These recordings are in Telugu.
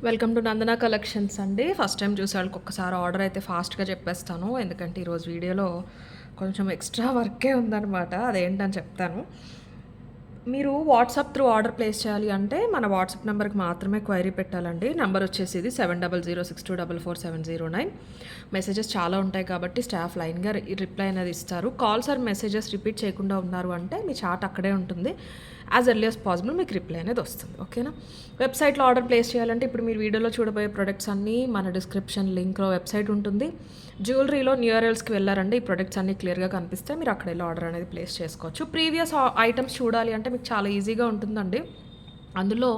వెల్కమ్ టు నందన కలెక్షన్స్ అండి. ఫస్ట్ టైం చూసే వాళ్ళకి ఒక్కసారి ఆర్డర్ అయితే ఫాస్ట్గా చెప్పేస్తాను, ఎందుకంటే ఈరోజు వీడియోలో కొంచెం ఎక్స్ట్రా వర్కే ఉందన్నమాట. అదేంటని చెప్తాను. మీరు వాట్సాప్ త్రూ ఆర్డర్ ప్లేస్ చేయాలి అంటే మన వాట్సాప్ నెంబర్కి మాత్రమే క్వైరీ పెట్టాలండి. నెంబర్ వచ్చేసి ఇది 7006244709. మెసేజెస్ చాలా ఉంటాయి కాబట్టి స్టాఫ్ లైన్గా రిప్లై అనేది ఇస్తారు. కాల్స్ ఆర్ మెసేజెస్ రిపీట్ చేయకుండా ఉన్నారు అంటే మీ చాట్ అక్కడే ఉంటుంది. యాజ్ ఎర్లీ యాజ్ పాసిబుల్ మీకు రిప్లై అనేది వస్తుంది. ఓకేనా? వెబ్సైట్లో ఆర్డర్ ప్లేస్ చేయాలంటే ఇప్పుడు మీరు వీడియోలో చూడబోయే ప్రొడక్ట్స్ అన్నీ మన డిస్క్రిప్షన్ లింక్లో వెబ్సైట్ ఉంటుంది. జ్యువెలరీలో న్యూఆర్ఎల్స్కి వెళ్ళారంటే ఈ ప్రొడక్ట్స్ అన్నీ క్లియర్గా కనిపిస్తే మీరు అక్కడ వెళ్ళి ఆర్డర్ అనేది ప్లేస్ చేసుకోవచ్చు. ప్రీవియస్ ఐటమ్స్ చూడాలి అంటే మీకు చాలా ఈజీగా ఉంటుందండి. అందులో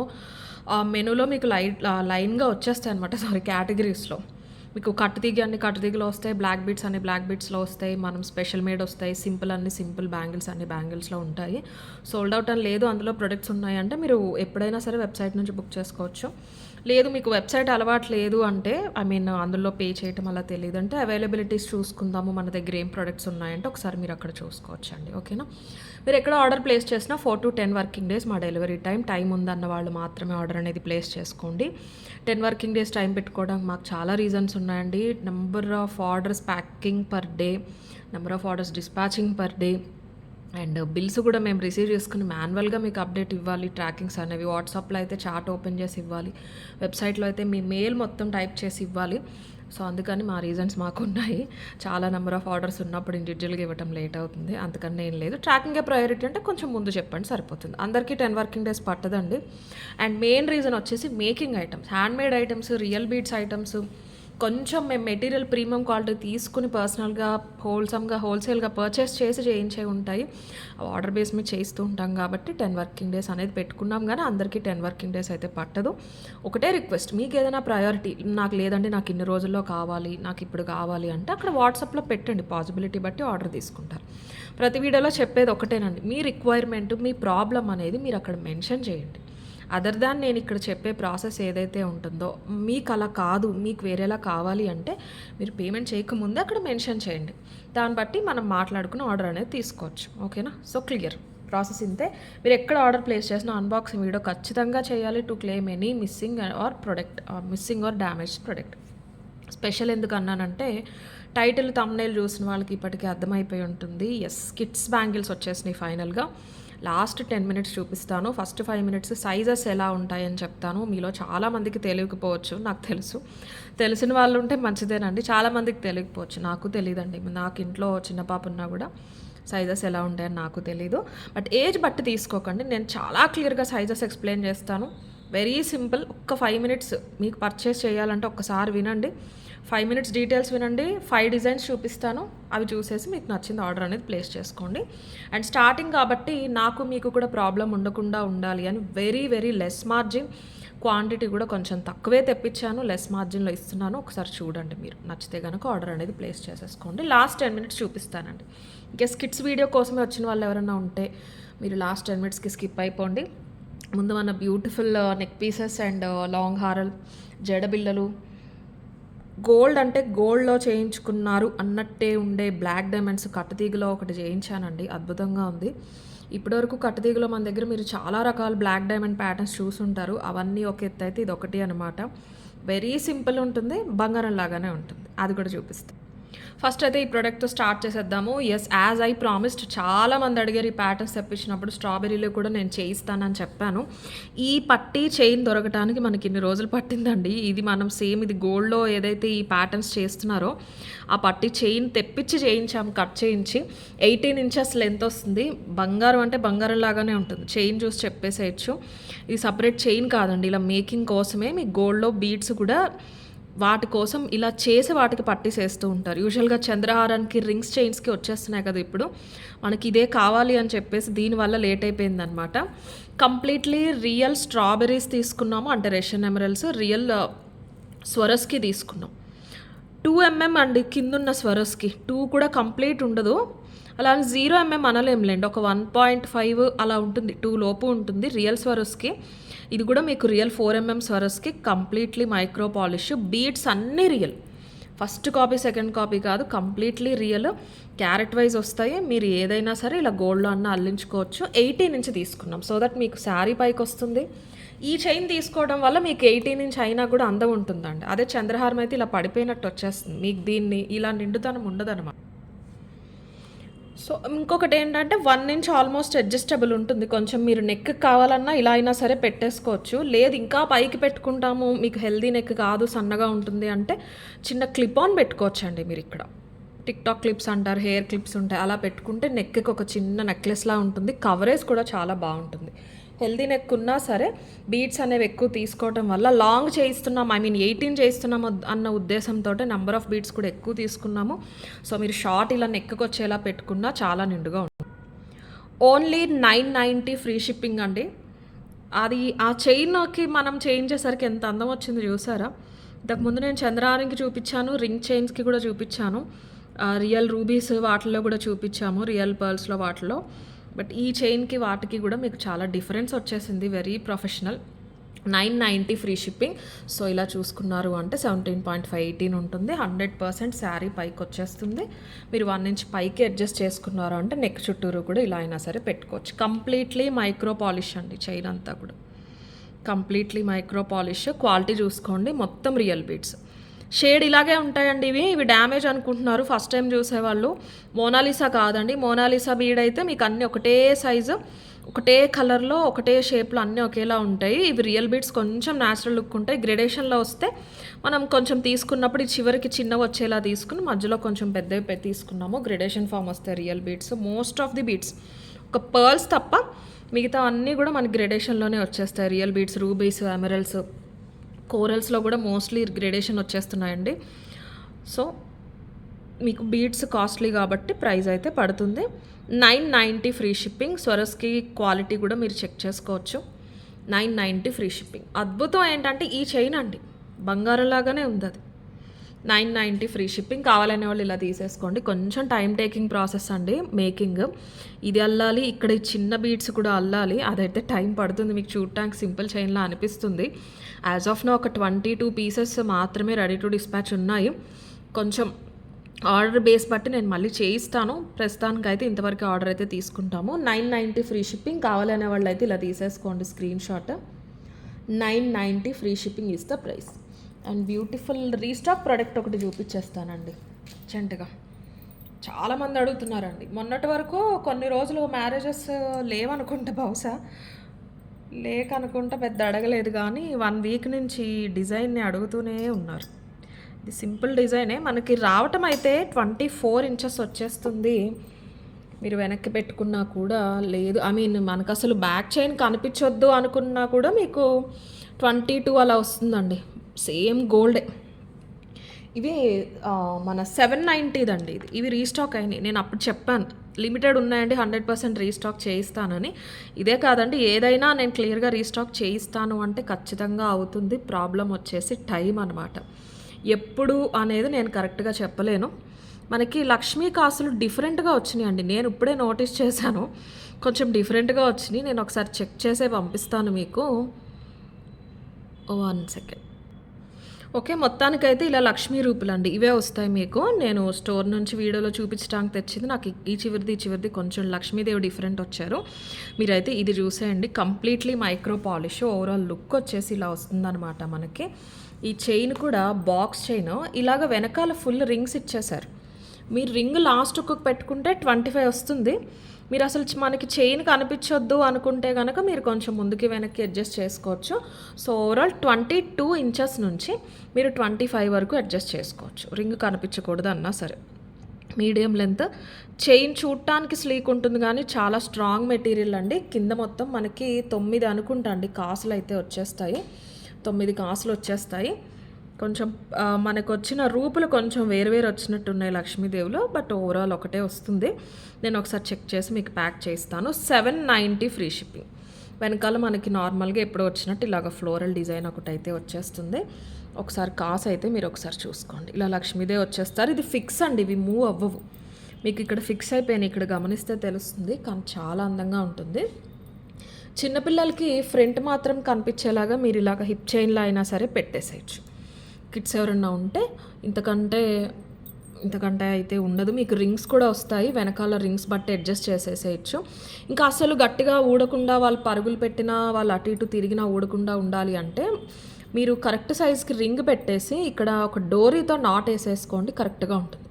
మెనూలో మీకు లైన్గా వచ్చేస్తాయి అనమాట. కేటగిరీస్లో మీకు కట్టుతీగ అన్ని కట్టుతీగలో వస్తాయి, బ్లాక్ బీట్స్ అన్ని బ్లాక్ బీట్స్లో వస్తాయి, మనం స్పెషల్ మేడ్ వస్తాయి, సింపుల్ అన్ని సింపుల్, బ్యాంగిల్స్ అన్ని బ్యాంగిల్స్లో ఉంటాయి. సోల్డ్ అవుట్ అని లేదు, అందులో ప్రొడక్ట్స్ ఉన్నాయి అంటే మీరు ఎప్పుడైనా సరే వెబ్సైట్ నుంచి బుక్ చేసుకోవచ్చు. లేదు మీకు వెబ్సైట్ అలవాటు లేదు అంటే అందులో పే చేయటం అలా తెలియదు అంటే అవైలబిలిటీస్ చూసుకుందాము, మన దగ్గర ఏం ప్రొడక్ట్స్ ఉన్నాయంటే ఒకసారి మీరు అక్కడ చూసుకోవచ్చు అండి. ఓకేనా? మీరు ఎక్కడ ఆర్డర్ ప్లేస్ చేసినా 4 to 10 వర్కింగ్ డేస్ మా డెలివరీ టైం ఉందన్న వాళ్ళు మాత్రమే ఆర్డర్ అనేది ప్లేస్ చేసుకోండి. 10 వర్కింగ్ డేస్ టైం పెట్టుకోవడానికి మాకు చాలా రీజన్స్ ఉన్నాయండి. Number of orders packing per day, number of orders dispatching per day, and bills కూడా మేము రిసీవ్ చేసుకుని మాన్యువల్గా మీకు అప్డేట్ ఇవ్వాలి. ట్రాకింగ్స్ అనేవి వాట్సాప్లో అయితే చాట్ ఓపెన్ చేసి ఇవ్వాలి, వెబ్సైట్లో అయితే మీ మెయిల్ మొత్తం టైప్ చేసి ఇవ్వాలి. సో అందుకని మా రీజన్స్ మాకు ఉన్నాయి. చాలా నెంబర్ ఆఫ్ ఆర్డర్స్ ఉన్నప్పుడు ఇండివిజువల్గా ఇవ్వడం లేట్ అవుతుంది, అందుకని ఏం లేదు. ట్రాకింగే ప్రయారిటీ అంటే కొంచెం ముందు చెప్పండి సరిపోతుంది. అందరికీ 10 వర్కింగ్ డేస్ పట్టదండి. అండ్ మెయిన్ రీజన్ వచ్చేసి making items, handmade items, real beads items కొంచెం మేము మెటీరియల్ ప్రీమియం క్వాలిటీ తీసుకుని పర్సనల్గా హోల్సేల్గా పర్చేస్ చేసి చేయించే ఉంటాయి. ఆర్డర్ బేస్ మీద చేస్తూ ఉంటాం కాబట్టి 10 వర్కింగ్ డేస్ అనేది పెట్టుకున్నాం, కానీ అందరికీ 10 వర్కింగ్ డేస్ అయితే పట్టదు. ఒకటే రిక్వెస్ట్, మీకు ఏదైనా ప్రయారిటీ నాకు లేదండి, నాకు ఇన్ని రోజుల్లో కావాలి, నాకు ఇప్పుడు కావాలి అంటే అక్కడ వాట్సాప్లో పెట్టండి, పాసిబిలిటీ బట్టి ఆర్డర్ తీసుకుంటారు. ప్రతి వీడియోలో చెప్పేది ఒకటేనండి, మీ రిక్వైర్మెంట్, మీ ప్రాబ్లం అనేది మీరు అక్కడ మెన్షన్ చేయండి. అదర్ దాన్ నేను ఇక్కడ చెప్పే ప్రాసెస్ ఏదైతే ఉంటుందో మీకు అలా కాదు, మీకు వేరేలా కావాలి అంటే మీరు పేమెంట్ చేయకముందే అక్కడ మెన్షన్ చేయండి. దాన్ని బట్టి మనం మాట్లాడుకుని ఆర్డర్ అనేది తీసుకోవచ్చు. ఓకేనా? సో క్లియర్ ప్రాసెస్ ఇంతే. మీరు ఎక్కడ ఆర్డర్ ప్లేస్ చేసిన అన్బాక్సింగ్ వీడియో ఖచ్చితంగా చేయాలి to claim any missing or damage product. Special ఎందుకు అన్నానంటే టైటిల్ థంబ్నెయిల్ చూసిన వాళ్ళకి ఇప్పటికీ అర్థమైపోయి ఉంటుంది. ఎస్, కిడ్స్ బ్యాంగిల్స్ వచ్చేసినాయి ఫైనల్గా. లాస్ట్ 10 minutes చూపిస్తాను. ఫస్ట్ 5 minutes సైజెస్ ఎలా ఉంటాయని చెప్తాను. మీలో చాలామందికి తెలియకపోవచ్చు, నాకు తెలుసు. తెలిసిన వాళ్ళు ఉంటే మంచిదేనండి. చాలామందికి తెలియకపోవచ్చు, నాకు తెలియదండి. నాకు ఇంట్లో చిన్న పాప ఉన్నా కూడా సైజెస్ ఎలా ఉంటాయని నాకు తెలీదు. బట్ ఏజ్ బట్టి తీసుకోకండి, నేను చాలా క్లియర్గా సైజెస్ ఎక్స్ప్లెయిన్ చేస్తాను. Very simple. ఒక్క 5 minutes మీకు పర్చేస్ చేయాలంటే ఒక్కసారి వినండి. 5 minutes డీటెయిల్స్ వినండి. 5 డిజైన్స్ చూపిస్తాను, అవి చూసేసి మీకు నచ్చింది ఆర్డర్ అనేది ప్లేస్ చేసుకోండి. అండ్ స్టార్టింగ్ కాబట్టి నాకు మీకు కూడా ప్రాబ్లం ఉండకుండా ఉండాలి అని very very less margin, quantity కూడా కొంచెం తక్కువే తెప్పించాను, లెస్ మార్జిన్లో ఇస్తున్నాను. ఒకసారి చూడండి, మీరు నచ్చితే కనుక ఆర్డర్ అనేది ప్లేస్ చేసేసుకోండి. లాస్ట్ 10 minutes చూపిస్తానండి. ఇంకే స్కిట్స్ వీడియో కోసమే వచ్చిన వాళ్ళు ఎవరైనా ఉంటే మీరు లాస్ట్ 10 minutesకి స్కిప్ అయిపోండి. ముందు మన beautiful neck pieces and long హారల్, జడబిళ్ళలు, గోల్డ్ అంటే గోల్డ్లో చేయించుకున్నారు అన్నట్టే ఉండే బ్లాక్ డైమండ్స్ కట్టుతీగలో ఒకటి చేయించానండి, అద్భుతంగా ఉంది. ఇప్పటివరకు కట్టుతీగలో మన దగ్గర మీరు చాలా రకాల బ్లాక్ డైమండ్ ప్యాటర్న్స్ చూసుంటారు, అవన్నీ ఒక ఎత్తు అయితే ఇది ఒకటి అనమాట. వెరీ సింపుల్ ఉంటుంది, బంగారం లాగానే ఉంటుంది. అది కూడా చూపిస్తాను. ఫస్ట్ అయితే ఈ ప్రోడక్ట్తో స్టార్ట్ చేసేద్దాము. ఎస్, యాజ్ ఐ ప్రామిస్డ్, చాలామంది అడిగారు ఈ ప్యాటర్న్స్ తెప్పించినప్పుడు స్ట్రాబెర్రీలో కూడా నేను చేయిస్తానని చెప్పాను. ఈ పట్టీ చైన్ దొరకడానికి మనకి ఇన్ని రోజులు పట్టిందండి. ఇది మనం సేమ్ ఇది గోల్డ్లో ఏదైతే ఈ ప్యాటర్న్స్ చేస్తున్నారో ఆ పట్టీ చైన్ తెప్పించి చేయించాము, కట్ చేయించి. 18 inches లెంత్ వస్తుంది. బంగారం అంటే బంగారం లాగానే ఉంటుంది, చైన్ చూసి చెప్పేసేయచ్చు. ఇది సపరేట్ చైన్ కాదండి, ఇలా మేకింగ్ కోసమే. మీ గోల్డ్లో బీడ్స్ కూడా వాటి కోసం ఇలా చేసి వాటికి పట్టిసేస్తూ ఉంటారు. యూజువల్గా చంద్రహారానికి రింగ్స్ చైన్స్కి వచ్చేస్తున్నాయి కదా ఇప్పుడు, మనకి ఇదే కావాలి అని చెప్పేసి దీనివల్ల లేట్ అయిపోయిందనమాట. కంప్లీట్లీ రియల్ స్ట్రాబెర్రీస్ తీసుకున్నాము, అంటే రష్యన్ ఎమరల్స్, రియల్ స్వరస్కి తీసుకున్నాం. 2 mm అండి కిందున్న స్వరస్కి, 2 కూడా కంప్లీట్ ఉండదు. అలా 0 mm అనలేంలేండి, ఒక 1.5 అలా ఉంటుంది, 2 లోపు ఉంటుంది రియల్ స్వరస్కి. ఇది కూడా మీకు real 4 mm Swarovski, completely micro polish, beads అన్నీ real. First copy second copy కాదు, కంప్లీట్లీ రియల్. క్యారెట్ వైజ్ వస్తాయి, మీరు ఏదైనా సరే ఇలా గోల్డ్లో అన్న అల్లించుకోవచ్చు. 18 inch తీసుకున్నాం సో దట్ మీకు శారీ పైకి వస్తుంది, ఈ చైన్ తీసుకోవడం వల్ల మీకు 18 ఇంచ్ అయినా కూడా అందం ఉంటుందండి. అదే చంద్రహారం అయితే ఇలా పడిపోయినట్టు వచ్చేస్తుంది. మీకు దీన్ని ఇలా నిండుతనం ఉండదనమాట. సో ఇంకొకటి ఏంటంటే 1 ఇంచ్ ఆల్మోస్ట్ అడ్జస్టబుల్ ఉంటుంది. కొంచెం మీరు నెక్ కావాలన్నా ఇలా అయినా సరే పెట్టేసుకోవచ్చు. లేదు ఇంకా పైకి పెట్టుకుంటాము, మీకు హెల్దీ నెక్ కాదు సన్నగా ఉంటుంది అంటే చిన్న క్లిప్ ఆన్ పెట్టుకోవచ్చండి మీరు ఇక్కడ. టిక్టాక్ క్లిప్స్ అంటారు, హెయిర్ క్లిప్స్ ఉంటాయి, అలా పెట్టుకుంటే నెక్కి ఒక చిన్న నెక్లెస్లా ఉంటుంది. కవరేజ్ కూడా చాలా బాగుంటుంది. హెల్దీ నెక్ ఉన్నా సరే బీడ్స్ అనేవి ఎక్కువ తీసుకోవడం వల్ల లాంగ్ చేయిస్తున్నాం, 18 చేయిస్తున్నాము అన్న ఉద్దేశంతో నెంబర్ ఆఫ్ బీడ్స్ కూడా ఎక్కువ తీసుకున్నాము. సో మీరు షార్ట్ ఇలా నెక్కి వచ్చేలా పెట్టుకున్నా చాలా నిండుగా ఉంటుంది. ఓన్లీ 990 ఫ్రీ షిప్పింగ్ అండి. అది ఆ చైన్కి మనం చేయించేసరికి ఎంత అందం వచ్చింది చూసారా. ఇంతకుముందు నేను చంద్రహారంకి చూపించాను, రింగ్ చైన్స్కి కూడా చూపించాను, రియల్ రూబీస్ వాటిల్లో కూడా చూపించాము, రియల్ పర్ల్స్లో వాటిలో. బట్ ఈ చైన్కి వాటికి కూడా మీకు చాలా డిఫరెన్స్ వచ్చేసింది. Very professional. 990 free shipping. So ఇలా చూసుకున్నారు అంటే 17.518 ఉంటుంది. 100% శారీ పైకి వచ్చేస్తుంది. మీరు 1 ఇంచ్ పైకి అడ్జస్ట్ చేసుకున్నారు అంటే నెక్ చుట్టూరు కూడా ఇలా అయినా సరే పెట్టుకోవచ్చు. కంప్లీట్లీ మైక్రో పాలిష్ అండి చైన్ అంతా కూడా. Completely micro polish. క్వాలిటీ చూసుకోండి, మొత్తం రియల్ బీడ్స్. షేడ్ ఇలాగే ఉంటాయండి. ఇవి డ్యామేజ్ అనుకుంటున్నారు ఫస్ట్ టైం చూసేవాళ్ళు. మోనాలిసా కాదండి. మోనాలిసా బీడ్ అయితే మీకు అన్నీ ఒకటే సైజు, ఒకటే కలర్లో, ఒకటే షేప్లో అన్నీ ఒకేలా ఉంటాయి. ఇవి రియల్ బీడ్స్ కొంచెం న్యాచురల్ లుక్ ఉంటాయి. గ్రేడేషన్లో వస్తే మనం కొంచెం తీసుకున్నప్పుడు ఈ చివరికి చిన్నవి వచ్చేలా తీసుకుని మధ్యలో కొంచెం పెద్దవి తీసుకున్నాము. గ్రేడేషన్ ఫామ్ వస్తాయి real beads. Most of the beads, ఒక పర్ల్స్ తప్ప మిగతా అన్నీ కూడా మనకి గ్రేడేషన్లోనే వచ్చేస్తాయి. రియల్ బీడ్స్, రూబీస్, ఎమరల్స్, కోరల్స్లో కూడా మోస్ట్లీ గ్రేడేషన్ వచ్చేస్తున్నాయండి. సో మీకు బీడ్స్ కాస్ట్లీ కాబట్టి ప్రైస్ అయితే పడుతుంది. 990 ఫ్రీ షిప్పింగ్. స్వరస్కి క్వాలిటీ కూడా మీరు చెక్ చేసుకోవచ్చు. 990 ఫ్రీ షిప్పింగ్. అద్భుతం ఏంటంటే ఈ చైన్ అండి, బంగారంలాగానే ఉంది అది. 990 ఫ్రీ షిప్పింగ్. కావాలనే వాళ్ళు ఇలా తీసేసుకోండి. కొంచెం టైం టేకింగ్ ప్రాసెస్ అండి మేకింగ్. ఇది అల్లాలి, ఇక్కడ ఈ చిన్న బీడ్స్ కూడా అల్లాలి. అదైతే టైం పడుతుంది. మీకు చూడటానికి సింపుల్ చైన్లా అనిపిస్తుంది. యాజ్ ఆఫ్ నో ఒక 22 పీసెస్ మాత్రమే రెడీ టు డిస్పాచ్ ఉన్నాయి. కొంచెం ఆర్డర్ బేస్ బట్టి నేను మళ్ళీ చేయిస్తాను. ప్రస్తుతానికి అయితే ఇంతవరకు ఆర్డర్ అయితే తీసుకుంటాము. 990 ఫ్రీ షిప్పింగ్. కావాలనే వాళ్ళు అయితే ఇలా తీసేసుకోండి screen shot. 990 free shipping is the price. And beautiful restock product ఒకటి చూపించేస్తానండి అర్జెంటుగా. చాలామంది అడుగుతున్నారండి. మొన్నటి వరకు కొన్ని రోజులు మ్యారేజెస్ లేవనుకుంటా, బహుశా లేకనుకుంటా, పెద్ద అడగలేదు. కానీ 1 వీక్ నుంచి డిజైన్ని అడుగుతూనే ఉన్నారు. ఇది సింపుల్ డిజైనే. మనకి రావటం అయితే 24 ఇంచెస్ వచ్చేస్తుంది. మీరు వెనక్కి పెట్టుకున్నా కూడా లేదు, మనకు అసలు బ్యాక్ చైన్ కనిపించొద్దు అనుకున్నా కూడా మీకు 22 అలా వస్తుందండి. సేమ్ గోల్డే. ఇవి మన 790 అండి. ఇవి రీస్టాక్ అయినాయి. నేను అప్పుడు చెప్పాను లిమిటెడ్ ఉన్నాయండి, 100% రీస్టాక్ చేయిస్తానని. ఇదే కాదండి, ఏదైనా నేను క్లియర్గా రీస్టాక్ చేయిస్తాను అంటే ఖచ్చితంగా అవుతుంది. ప్రాబ్లం వచ్చేసి టైం అనమాట. ఎప్పుడు అనేది నేను కరెక్ట్గా చెప్పలేను. మనకి లక్ష్మీ కాసులు డిఫరెంట్గా వచ్చినాయి అండి. నేను ఇప్పుడే నోటీస్ చేశాను, కొంచెం డిఫరెంట్గా వచ్చినాయి. నేను ఒకసారి చెక్ చేసే పంపిస్తాను మీకు. 1 సెకండ్. ఓకే, మొత్తానికైతే ఇలా లక్ష్మీ రూపులు అండి, ఇవే వస్తాయి మీకు. నేను స్టోర్ నుంచి వీడియోలో చూపించడానికి తెచ్చింది. నాకు ఈ చివరిది కొంచెం లక్ష్మీదేవి డిఫరెంట్ వచ్చారు. మీరైతే ఇది చూసేయండి. Completely micro polish. Overall look వచ్చేసి ఇలా వస్తుందన్నమాట మనకి. ఈ చైన్ కూడా బాక్స్ చైన్. ఇలాగ వెనకాల ఫుల్ రింగ్స్ ఇచ్చేసారు. మీరు రింగ్ లాస్ట్ ఒక్కొక్క పెట్టుకుంటే 25 వస్తుంది. మీరు అసలు మనకి చైన్ కనిపించొద్దు అనుకుంటే కనుక మీరు కొంచెం ముందుకి వెనక్కి అడ్జస్ట్ చేసుకోవచ్చు. సో ఓవరాల్ 22 ఇంచెస్ నుంచి మీరు 25 వరకు అడ్జస్ట్ చేసుకోవచ్చు. రింగ్ కనిపించకూడదు అన్నా సరే. మీడియం లెంత్ చైన్ చూడటానికి స్లీక్ ఉంటుంది కానీ చాలా స్ట్రాంగ్ మెటీరియల్ అండి. కింద మొత్తం మనకి 9 అనుకుంటా అండి కాసులు అయితే వచ్చేస్తాయి. 9 కాసులు వచ్చేస్తాయి. కొంచెం మనకు వచ్చిన రూపులు కొంచెం వేరు వచ్చినట్టున్నాయి లక్ష్మీదేవులు. బట్ ఓవరాల్ ఒకటే వస్తుంది. నేను ఒకసారి చెక్ చేసి మీకు ప్యాక్ చేస్తాను. 790 ఫ్రీ షిప్పింగ్. వెనకాల మనకి నార్మల్గా ఎప్పుడు వచ్చినట్టు ఇలాగ ఫ్లోరల్ డిజైన్ ఒకటి అయితే వచ్చేస్తుంది. ఒకసారి కాసు అయితే మీరు ఒకసారి చూసుకోండి. ఇలా లక్ష్మీదేవి వచ్చేస్తారు. ఇది ఫిక్స్ అండి, ఇవి మూవ్ అవ్వవు. మీకు ఇక్కడ ఫిక్స్ అయిపోయినాయి, ఇక్కడ గమనిస్తే తెలుస్తుంది. కానీ చాలా అందంగా ఉంటుంది. చిన్నపిల్లలకి ఫ్రంట్ మాత్రం కనిపించేలాగా మీరు ఇలాగ హిప్ చైన్లో అయినా సరే పెట్టేసేయచ్చు. కిడ్స్ ఎవరన్నా ఉంటే ఇంతకంటే ఇంతకంటే అయితే ఉండదు. మీకు రింగ్స్ కూడా వస్తాయి. వెనకాల రింగ్స్ బట్టి అడ్జస్ట్ చేసేసేయచ్చు. ఇంకా అసలు గట్టిగా ఊడకుండా వాళ్ళు పరుగులు పెట్టినా, వాళ్ళు అటు ఇటు తిరిగినా ఊడకుండా ఉండాలి అంటే మీరు కరెక్ట్ సైజ్కి రింగ్ పెట్టేసి ఇక్కడ ఒక డోరీతో నాట్ వేసేసుకోండి, కరెక్ట్గా ఉంటుంది.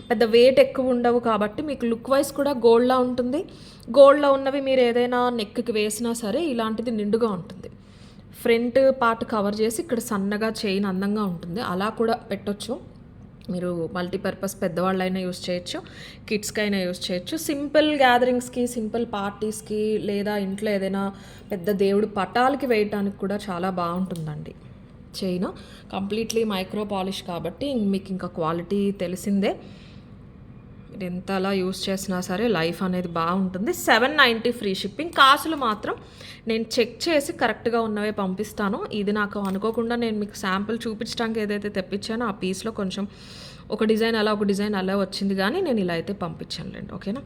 పెద్ద వెయిట్ ఎక్కువ ఉండవు కాబట్టి మీకు లుక్ వైజ్ కూడా గోల్డ్లా ఉంటుంది. గోల్డ్లో ఉన్నవి మీరు ఏదైనా నెక్కి వేసినా సరే ఇలాంటిది నిండుగా ఉంటుంది. ఫ్రంట్ పార్ట్ కవర్ చేసి ఇక్కడ సన్నగా చైన్ అందంగా ఉంటుంది. అలా కూడా పెట్టొచ్చు. మీరు మల్టీపర్పస్ పెద్దవాళ్ళైనా యూస్ చేయొచ్చు, కిడ్స్కి అయినా యూస్ చేయొచ్చు. సింపుల్ గ్యాదరింగ్స్కి, సింపుల్ పార్టీస్కి, లేదా ఇంట్లో ఏదైనా పెద్ద దేవుడు పటాలకి వేయటానికి కూడా చాలా బాగుంటుందండి. చైన్ కంప్లీట్లీ మైక్రో పాలిష్ కాబట్టి మీకు ఇంకా క్వాలిటీ తెలిసిందే. మీరు ఎంత అలా యూస్ చేసినా సరే లైఫ్ అనేది బాగుంటుంది. 790 ఫ్రీ షిప్పింగ్. కాసులు మాత్రం నేను చెక్ చేసి కరెక్ట్గా ఉన్నవే పంపిస్తాను. ఇది నాకు అనుకోకుండా నేను మీకు శాంపుల్ చూపించడానికి ఏదైతే తెప్పించానో ఆ పీస్లో కొంచెం ఒక డిజైన్ అలా ఒక డిజైన్ అలా వచ్చింది, కానీ నేను ఇలా అయితే పంపించానులేండి. ఓకేనా?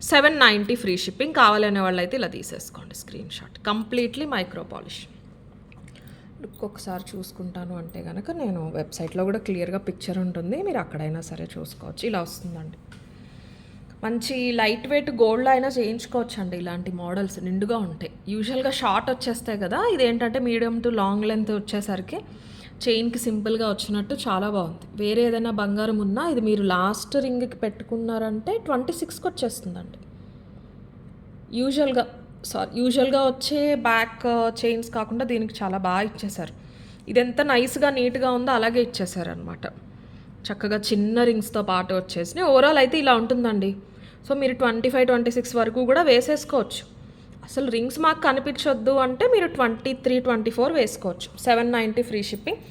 790 ఫ్రీ షిప్పింగ్. కావాలనే వాళ్ళు అయితే ఇలా తీసేసుకోండి screen shot. Completely micro polish. Look ఒకసారి చూసుకుంటాను అంటే కనుక నేను వెబ్సైట్లో కూడా క్లియర్గా పిక్చర్ ఉంటుంది, మీరు అక్కడైనా సరే చూసుకోవచ్చు. ఇలా వస్తుందండి. మంచి లైట్ వెయిట్ గోల్డ్లో అయినా చేయించుకోవచ్చు అండి. ఇలాంటి మోడల్స్ నిండుగా ఉంటాయి. యూజువల్గా షార్ట్ వచ్చేస్తాయి కదా, ఇదేంటంటే మీడియం టు లాంగ్ లెంత్ వచ్చేసరికి చైన్కి సింపుల్గా వచ్చినట్టు చాలా బాగుంది. వేరే ఏదైనా బంగారం ఉన్నా ఇది మీరు లాస్ట్ రింగ్కి పెట్టుకున్నారంటే 26కి వచ్చేస్తుందండి. యూజువల్గా వచ్చే బ్యాక్ చైన్స్ కాకుండా దీనికి చాలా బాగా ఇచ్చేసారు. ఇది ఎంత నైస్గా నీట్గా ఉందో అలాగే ఇచ్చేసారు అనమాట. చక్కగా చిన్న రింగ్స్తో పాటు వచ్చేసి ఓవరాల్ అయితే ఇలా ఉంటుందండి. సో మీరు 25, 26 వరకు కూడా వేసేసుకోవచ్చు. అసలు రింగ్స్ మాకు కనిపించొద్దు అంటే మీరు 23, 24 వేసుకోవచ్చు. 790 ఫ్రీ షిప్పింగ్.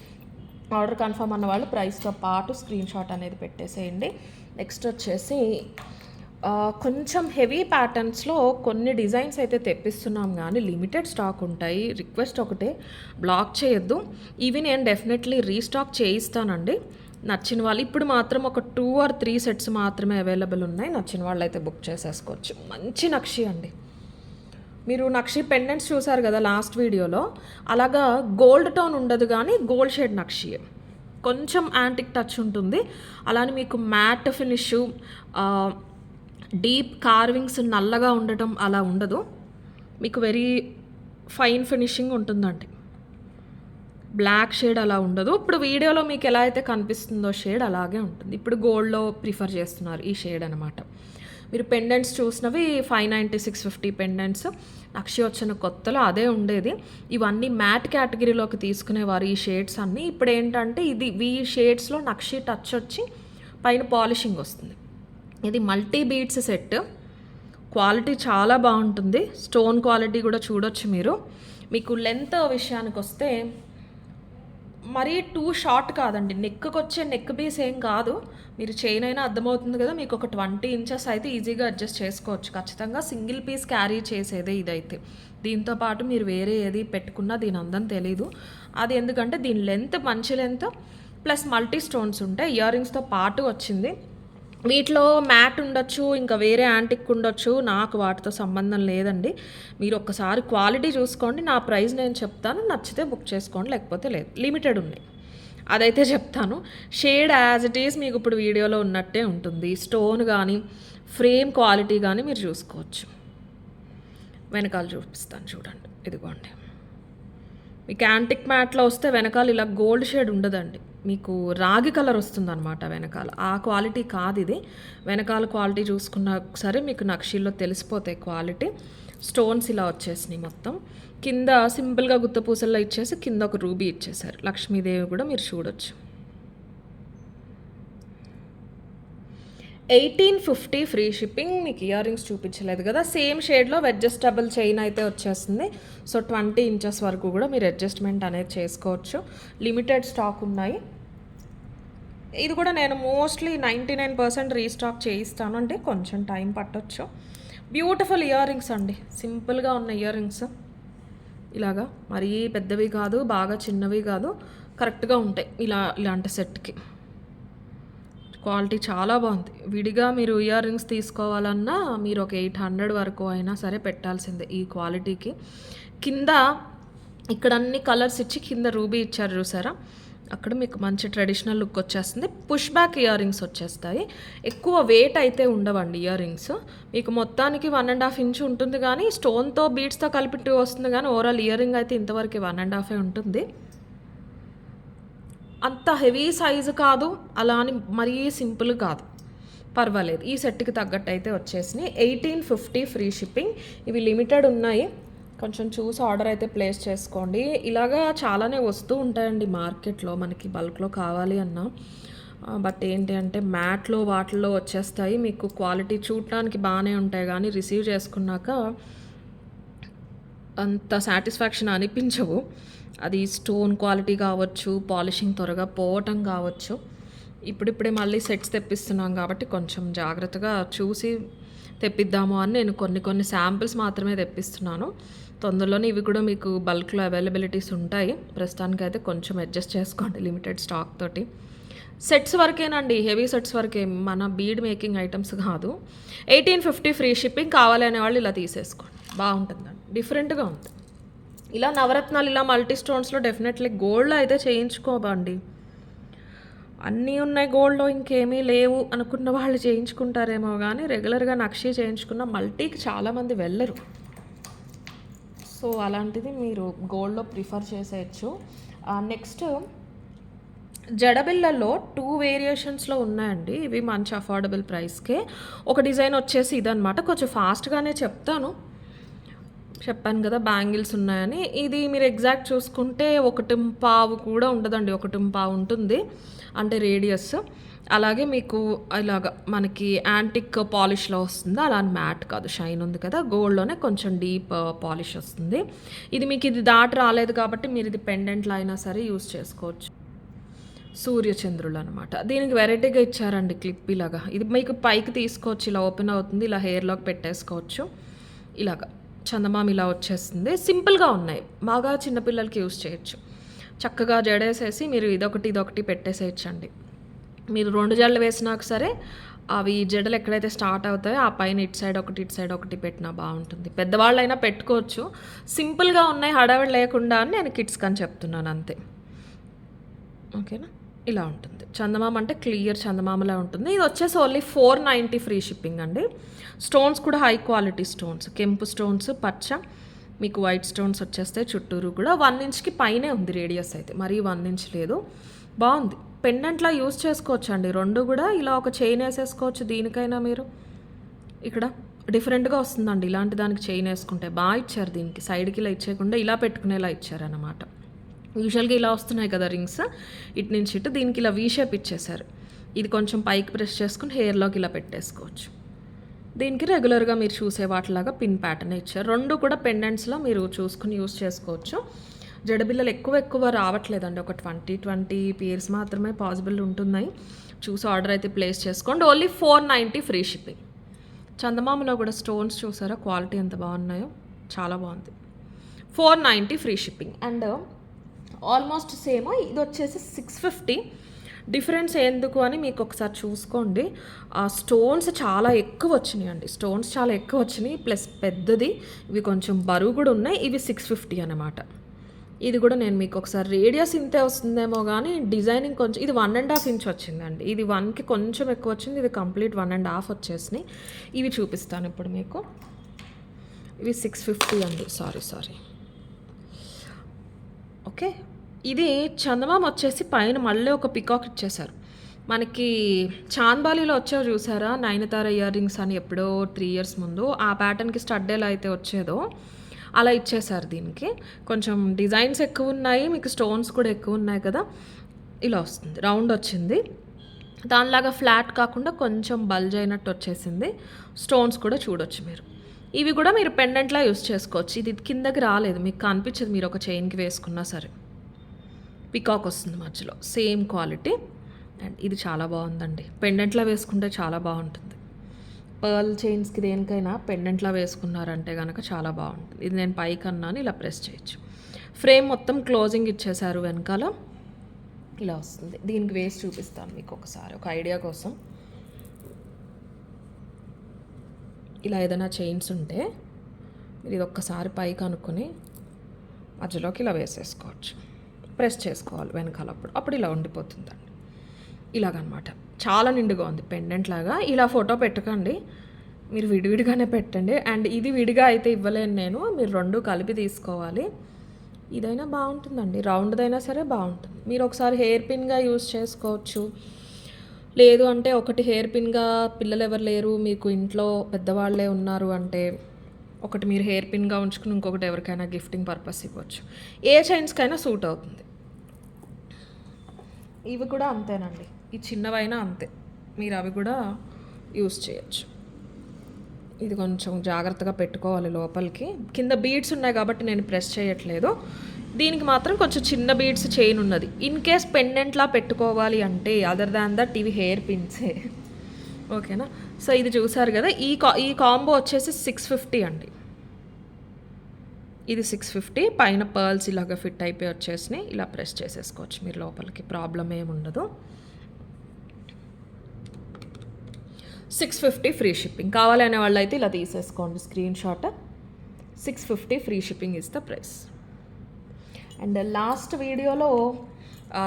ఆర్డర్ కన్ఫర్మ్ అన్న వాళ్ళు ప్రైస్తో పాటు స్క్రీన్ షాట్ అనేది పెట్టేసేయండి. నెక్స్ట్ వచ్చేసి కొంచెం హెవీ ప్యాటర్న్స్లో కొన్ని డిజైన్స్ అయితే తెప్పిస్తున్నాం, కానీ లిమిటెడ్ స్టాక్ ఉంటాయి. రిక్వెస్ట్ ఒకటే, బ్లాక్ చేయొద్దు. ఇవి నేను డెఫినెట్లీ రీస్టాక్ చేయిస్తానండి. నచ్చిన వాళ్ళు ఇప్పుడు మాత్రం ఒక 2 or 3 సెట్స్ మాత్రమే అవైలబుల్ ఉన్నాయి. నచ్చిన వాళ్ళు అయితే బుక్ చేసేసుకోవచ్చు. మంచి నక్షి అండి. మీరు నక్షి పెండెంట్స్ చూసారు కదా లాస్ట్ వీడియోలో, అలాగా గోల్డ్ టోన్ ఉండదు కానీ గోల్డ్ షేడ్ నక్షి, కొంచెం యాంటిక్ టచ్ ఉంటుంది. అలానే మీకు మ్యాట్ ఫినిష్, డీప్ కార్వింగ్స్ నల్లగా ఉండటం అలా ఉండదు. మీకు వెరీ ఫైన్ ఫినిషింగ్ ఉంటుందండి. బ్లాక్ షేడ్ అలా ఉండదు. ఇప్పుడు వీడియోలో మీకు ఎలా అయితే కనిపిస్తుందో షేడ్ అలాగే ఉంటుంది. ఇప్పుడు గోల్డ్లో ప్రిఫర్ చేస్తున్నారు ఈ షేడ్ అనమాట. మీరు పెండెంట్స్ చూసినవి 590, 650 పెండెంట్స్ నక్షి వచ్చిన కొత్తలో అదే ఉండేది. ఇవన్నీ మ్యాట్ కేటగిరీలోకి తీసుకునేవారు ఈ షేడ్స్ అన్నీ. ఇప్పుడు ఏంటంటే ఈ షేడ్స్లో నక్షి టచ్ వచ్చి పైన పాలిషింగ్ వస్తుంది. ఇది మల్టీ బీడ్స్ సెట్. క్వాలిటీ చాలా బాగుంటుంది. స్టోన్ క్వాలిటీ కూడా చూడొచ్చు మీరు. మీకు లెంత్ విషయానికి వస్తే మరీ టూ షార్ట్ కాదండి. నెక్కి వచ్చే నెక్ పీస్ ఏం కాదు. మీరు చైన్ అయినా అర్థమవుతుంది కదా, మీకు ఒక 20 ఇంచెస్ అయితే ఈజీగా అడ్జస్ట్ చేసుకోవచ్చు. ఖచ్చితంగా సింగిల్ పీస్ క్యారీ చేసేదే ఇదైతే. దీంతో పాటు మీరు వేరే ఏది పెట్టుకున్నా దీని అందం తెలీదు. అది ఎందుకంటే దీని లెంత్ మంచి లెంత్ ప్లస్ మల్టీ స్టోన్స్ ఉంటాయి. ఇయర్ రింగ్స్తో పాటు వచ్చింది. వీటిలో మ్యాట్ ఉండొచ్చు, ఇంకా వేరే యాంటిక్ ఉండొచ్చు, నాకు వాటితో సంబంధం లేదండి. మీరు ఒక్కసారి క్వాలిటీ చూసుకోండి. నా ప్రైస్ నేను చెప్తాను, నచ్చితే బుక్ చేసుకోండి, లేకపోతే లేదు. లిమిటెడ్ ఉన్నాయి అదైతే చెప్తాను. షేడ్ యాజ్ ఇట్ ఈస్ మీకు ఇప్పుడు వీడియోలో ఉన్నట్టే ఉంటుంది. స్టోన్ కానీ ఫ్రేమ్ క్వాలిటీ కానీ మీరు చూసుకోవచ్చు. వెనకాల చూపిస్తాను చూడండి. ఇదిగోండి, మీకు యాంటిక్ మ్యాట్లో వస్తే వెనకాల ఇలా గోల్డ్ షేడ్ ఉండదండి, మీకు రాగి కలర్ వస్తుందన్నమాట వెనకాల. ఆ క్వాలిటీ కాదు ఇది. వెనకాల క్వాలిటీ చూసుకున్నా సరే మీకు నక్షీల్లో తెలిసిపోతాయి క్వాలిటీ. స్టోన్స్ ఇలా వచ్చేసినాయి మొత్తం. కింద సింపుల్గా గుత్తపూసల్లో ఇచ్చేసి కింద ఒక రూబీ ఇచ్చేసారు. లక్ష్మీదేవి కూడా మీరు చూడొచ్చు. 1850 ఫ్రీ షిప్పింగ్. మీకు ఇయర్ రింగ్స్ చూపించలేదు కదా, సేమ్ షేడ్లో అడ్జస్టబుల్ చైన్ అయితే వచ్చేస్తుంది. సో 20 ఇంచెస్ వరకు కూడా మీరు అడ్జస్ట్మెంట్ అనేది చేసుకోవచ్చు. లిమిటెడ్ స్టాక్ ఉన్నాయి. ఇది కూడా నేను మోస్ట్లీ 99% రీస్టాక్ చేయిస్తాను, అంటే కొంచెం టైం పట్టొచ్చు. బ్యూటిఫుల్ ఇయర్ రింగ్స్ అండి, సింపుల్గా ఉన్న ఇయర్ రింగ్స్. ఇలాగా మరీ పెద్దవి కాదు, బాగా చిన్నవి కాదు, కరెక్ట్గా ఉంటాయి ఇలాంటి సెట్కి. క్వాలిటీ చాలా బాగుంది. విడిగా మీరు ఇయర్ రింగ్స్ తీసుకోవాలన్నా మీరు ఒక 800 వరకు అయినా సరే పెట్టాల్సిందే ఈ క్వాలిటీకి. కింద ఇక్కడ అన్ని కలర్స్ ఇచ్చి కింద రూబీ ఇచ్చారు చూసారా, అక్కడ మీకు మంచి ట్రెడిషనల్ లుక్ వచ్చేస్తుంది. పుష్ బ్యాక్ ఇయర్ రింగ్స్ వచ్చేస్తాయి. ఎక్కువ వెయిట్ అయితే ఉండవండి ఇయర్ రింగ్స్. మీకు మొత్తానికి 1.5 ఇంచ్ ఉంటుంది కానీ స్టోన్తో బీడ్స్తో కలిపి 2 వస్తుంది కానీ ఓవరాల్ ఇయర్ రింగ్ అయితే ఇంతవరకు 1.5 ఉంటుంది. అంత హెవీ సైజు కాదు, అలా అని మరీ సింపుల్ కాదు, పర్వాలేదు. ఈ సెట్కి తగ్గట్టు అయితే వచ్చేసినాయి. 1850 ఫ్రీ షిప్పింగ్. ఇవి లిమిటెడ్ ఉన్నాయి, కొంచెం చూసి ఆర్డర్ అయితే ప్లేస్ చేసుకోండి. ఇలాగా చాలానే వస్తూ ఉంటాయండి మార్కెట్లో మనకి బల్క్లో కావాలి అన్నా. బట్ ఏంటి అంటే మ్యాట్లో వాటిల్లో వచ్చేస్తాయి. మీకు క్వాలిటీ చూడటానికి బాగానే ఉంటాయి కానీ రిసీవ్ చేసుకున్నాక అంత సాటిస్ఫాక్షన్ అనిపించవు. అది స్టోన్ క్వాలిటీ కావచ్చు, పాలిషింగ్ త్వరగా పోవటం కావచ్చు. ఇప్పుడిప్పుడే మళ్ళీ సెట్స్ తెప్పిస్తున్నాం కాబట్టి కొంచెం జాగ్రత్తగా చూసి తెప్పిద్దాము అని నేను కొన్ని శాంపిల్స్ మాత్రమే తెప్పిస్తున్నాను. తొందరలోనే ఇవి కూడా మీకు బల్క్లో అవైలబిలిటీస్ ఉంటాయి. ప్రస్తుతానికైతే కొంచెం అడ్జస్ట్ చేసుకోండి లిమిటెడ్ స్టాక్ తోటి. సెట్స్ వరకేనండి, హెవీ సెట్స్ వరకే, మన బీడ్ మేకింగ్ ఐటమ్స్ కాదు. 1850 ఫ్రీ షిప్పింగ్. కావాలి అనేవాళ్ళు ఇలా తీసేసుకోండి, బాగుంటుందండి, డిఫరెంట్గా ఉంది. ఇలా నవరత్నాలు ఇలా మల్టీ స్టోన్స్లో డెఫినెట్లీ గోల్డ్లో అయితే చేయించుకోబండి. అన్నీ ఉన్నాయి గోల్డ్లో ఇంకేమీ లేవు అనుకున్న వాళ్ళు చేయించుకుంటారేమో కానీ రెగ్యులర్గా నక్షి చేయించుకున్న మల్టీకి చాలామంది వెళ్ళరు. సో అలాంటిది మీరు గోల్డ్లో ప్రిఫర్ చేసేయచ్చు. నెక్స్ట్ జడబిళ్ళల్లో 2 వేరియేషన్స్లో ఉన్నాయండి. ఇవి మంచి అఫోర్డబుల్ ప్రైస్కే. ఒక డిజైన్ వచ్చేసి ఇదనమాట, కొంచెం ఫాస్ట్గానే చెప్పాను కదా బ్యాంగిల్స్ ఉన్నాయని. ఇది మీరు ఎగ్జాక్ట్ చూసుకుంటే 1.25 కూడా ఉండదండి, 1.25 ఉంటుంది అంటే రేడియస్. అలాగే మీకు ఇలాగ మనకి యాంటిక్ పాలిష్లో వస్తుంది, అలా మ్యాట్ కాదు, షైన్ ఉంది కదా, గోల్డ్లోనే కొంచెం డీప్ పాలిష్ వస్తుంది. ఇది దాటి రాలేదు కాబట్టి మీరు ఇది పెండెంట్లో అయినా సరే యూస్ చేసుకోవచ్చు. సూర్యచంద్రులు అనమాట. దీనికి వెరైటీగా ఇచ్చారండి క్లిప్ ఇలాగా. ఇది మీకు పైకి తీసుకోవచ్చు, ఇలా ఓపెన్ అవుతుంది, ఇలా హెయిర్లోకి పెట్టేసుకోవచ్చు. ఇలాగా చందమామ ఇలా వచ్చేస్తుంది. సింపుల్గా ఉన్నాయి, బాగా చిన్నపిల్లలకి యూస్ చేయొచ్చు. చక్కగా జడేసేసి మీరు ఇదొకటి పెట్టేసేయచ్చండి. మీరు 2 జడలు వేసినాక సరే అవి జడలు ఎక్కడైతే స్టార్ట్ అవుతాయో ఆ పైన ఇటు సైడ్ ఒకటి పెట్టినా బాగుంటుంది. పెద్దవాళ్ళైనా పెట్టుకోవచ్చు. సింపుల్గా ఉన్నాయి, హడావిడి లేకుండా అని నేను కిడ్స్కి అని చెప్తున్నాను అంతే. ఓకేనా, ఇలా ఉంటుంది. చందమామ అంటే క్లియర్ చందమామలా ఉంటుంది. ఇది వచ్చేసి ఓన్లీ 490 ఫ్రీ షిప్పింగ్ అండి. స్టోన్స్ కూడా హై క్వాలిటీ స్టోన్స్, కెంపు స్టోన్స్, పచ్చ, మీకు వైట్ స్టోన్స్ వచ్చేస్తాయి. చుట్టూరు కూడా 1 ఇంచ్కి పైనే ఉంది రేడియస్ అయితే, మరీ 1 ఇంచ్ లేదు. బాగుంది, పెండెంట్లా యూస్ చేసుకోవచ్చు అండి. 2 కూడా ఇలా ఒక చైన్ వేసేసుకోవచ్చు. దీనికైనా మీరు ఇక్కడ డిఫరెంట్గా వస్తుందండి, ఇలాంటి దానికి చైన్ వేసుకుంటే బాగా ఇచ్చారు. దీనికి సైడ్కి ఇలా ఇచ్చేయకుండా ఇలా పెట్టుకునేలా ఇచ్చారన్నమాట. యూజువల్గా ఇలా వస్తున్నాయి కదా రింగ్స్, ఇటు నుంచి ఇటు, దీనికి ఇలా వీ షేప్ ఇచ్చేసారు. ఇది కొంచెం పైకి ప్రెస్ చేసుకుని హెయిర్లోకి ఇలా పెట్టేసుకోవచ్చు. దీనికి రెగ్యులర్గా మీరు చూసే వాటిలాగా పిన్ ప్యాటర్న్ ఇచ్చారు. 2 కూడా పెండెంట్స్లో మీరు చూసుకుని యూస్ చేసుకోవచ్చు. జడబిల్లలు ఎక్కువ రావట్లేదండి, ఒక 20 పీర్స్ మాత్రమే పాసిబుల్ ఉంటున్నాయి. చూసి ఆర్డర్ అయితే ప్లేస్ చేసుకోండి. Only 490 free shipping. చందమామలో కూడా స్టోన్స్ చూసారా క్వాలిటీ ఎంత బాగున్నాయో, చాలా బాగుంది. 490 free shipping. And almost same, ఇది వచ్చేసి 650. డిఫరెన్స్ ఎందుకు అని మీకు ఒకసారి చూసుకోండి. ఆ స్టోన్స్ చాలా ఎక్కువ వచ్చినాయి, ప్లస్ పెద్దది, ఇవి కొంచెం బరువు కూడా ఉన్నాయి. ఇవి 650 అనమాట. ఇది కూడా నేను మీకు ఒకసారి రేడియస్ ఇంతే వస్తుందేమో కానీ డిజైనింగ్ కొంచెం, ఇది 1.5 ఇంచ్ వచ్చిందండి. ఇది 1కి కొంచెం ఎక్కువ వచ్చింది, ఇది కంప్లీట్ 1.5 వచ్చేసినాయి. ఇవి చూపిస్తాను ఇప్పుడు మీకు. ఇవి 650 అండి, సారీ. ఓకే, ఇది చందమామ వచ్చేసి పైన మళ్ళీ ఒక పికాక్ ఇచ్చేసారు. మనకి చాంద్బాలిలో వచ్చేవి చూసారా, నయనతార ఇయర్ రింగ్స్ అని ఎప్పుడో 3 years ముందు, ఆ ప్యాటర్న్కి స్టడ్ ఎలా అయితే వచ్చేదో అలా ఇచ్చేసారు. దీనికి కొంచెం డిజైన్స్ ఎక్కువ ఉన్నాయి, మీకు స్టోన్స్ కూడా ఎక్కువ ఉన్నాయి కదా, ఇలా వస్తుంది. రౌండ్ వచ్చింది, దానిలాగా ఫ్లాట్ కాకుండా కొంచెం బల్జ్ అయినట్టు వచ్చేసింది. స్టోన్స్ కూడా చూడొచ్చు మీరు. ఇవి కూడా మీరు పెండెంట్లా యూస్ చేసుకోవచ్చు. ఇది కిందకి రాలేదు, మీకు కనిపించదు, మీరు ఒక చైన్కి వేసుకున్నా సరే. పికాక్ వస్తుంది మధ్యలో, సేమ్ క్వాలిటీ. అండ్ ఇది చాలా బాగుందండి, పెండెంట్లా వేసుకుంటే చాలా బాగుంటుంది. పర్ల్ చైన్స్కి దేనికైనా పెండెంట్లా వేసుకున్నారంటే కనుక చాలా బాగుంటుంది. ఇది నేను పైకి అన్నాను, ఇలా ప్రెస్ చేయొచ్చు. ఫ్రేమ్ మొత్తం క్లోజింగ్ ఇచ్చేసారు వెనకాల, ఇలా వస్తుంది. దీనికి వేసి చూపిస్తాను మీకు ఒకసారి, ఒక ఐడియా కోసం. ఇలా ఏదైనా చైన్స్ ఉంటే మీరు ఇది ఒక్కసారి పైకి అనుకుని మధ్యలోకి ఇలా వేసేసుకోవచ్చు. ప్రెస్ చేసుకోవాలి వెనకాల, అప్పుడు ఇలా ఉండిపోతుందండి. ఇలాగనమాట. చాలా నిండుగా ఉంది పెండెంట్ లాగా. ఇలా ఫోటో పెట్టకండి, మీరు విడివిడిగానే పెట్టండి. అండ్ ఇది విడిగా అయితే ఇవ్వలేను నేను, మీరు 2 కలిపి తీసుకోవాలి. ఇదైనా బాగుంటుందండి, రౌండ్దైనా సరే బాగుంటుంది. మీరు ఒకసారి హెయిర్ పిన్గా యూజ్ చేసుకోవచ్చు. లేదు అంటే ఒకటి హెయిర్ పిన్గా, పిల్లలు ఎవరు లేరు మీకు ఇంట్లో పెద్దవాళ్ళే ఉన్నారు అంటే ఒకటి మీరు హెయిర్ పిన్గా ఉంచుకుని ఇంకొకటి ఎవరికైనా గిఫ్టింగ్ పర్పస్ ఇవ్వచ్చు. ఏ చైన్స్కైనా సూట్ అవుతుంది. ఇవి కూడా అంతేనండి, ఈ చిన్నవైనా అంతే, మీరు అవి కూడా యూస్ చేయొచ్చు. ఇది కొంచెం జాగ్రత్తగా పెట్టుకోవాలి లోపలికి. కింద బీడ్స్ ఉన్నాయి కాబట్టి నేను ప్రెస్ చేయట్లేదు. దీనికి మాత్రం కొంచెం చిన్న బీడ్స్ చైన్ ఉన్నది. ఇన్ కేస్ పెండెంట్లా పెట్టుకోవాలి అంటే అదర్ దాన్ దట్ ఇవి హెయిర్ పిన్సే. ఓకేనా. సో ఇది చూసారు కదా, ఈ కాంబో వచ్చేసి 650 అండి. ఇది 650. పైన పర్ల్స్ ఇలాగ ఫిట్ అయిపోయి వచ్చేసినాయి. ఇలా ప్రెస్ చేసేసుకోవచ్చు మీరు లోపలికి, ప్రాబ్లం ఏముండదు. 650 ఫ్రీ షిప్పింగ్. కావాలనే వాళ్ళు అయితే ఇలా తీసేసుకోండి screen shot. 650 free shipping is the price. And last వీడియోలో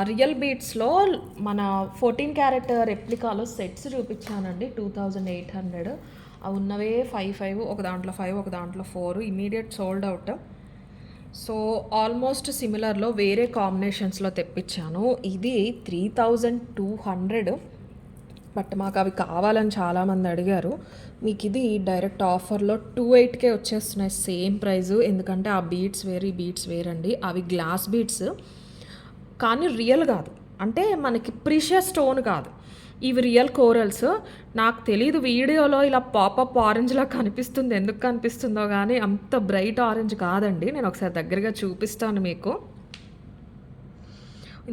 రియల్ బీట్స్లో మన 14 క్యారెట్ రెప్లికాలో సెట్స్ చూపించానండి, 2800. అవి ఉన్నవే 5 ఒక దాంట్లో 5 ఒక దాంట్లో 4 immediate sold out. So almost సిమిలర్లో వేరే కాంబినేషన్స్లో తెప్పించాను. ఇది 3200, బట్ మాకు అవి కావాలని చాలామంది అడిగారు. మీకు ఇది డైరెక్ట్ ఆఫర్లో 28కే వచ్చేస్తున్నాయి, సేమ్ ప్రైజు. ఎందుకంటే ఆ బీడ్స్ వేరు, ఈ బీడ్స్ వేరండి. అవి గ్లాస్ బీడ్స్ కానీ రియల్ కాదు, అంటే మనకి ప్రీషియస్ స్టోన్ కాదు, ఇవి రియల్ కోరల్స్. నాకు తెలీదు వీడియోలో ఇలా పాపప్ ఆరెంజ్లా కనిపిస్తుంది, ఎందుకు కనిపిస్తుందో కానీ అంత బ్రైట్ ఆరెంజ్ కాదండి. నేను ఒకసారి దగ్గరగా చూపిస్తాను మీకు.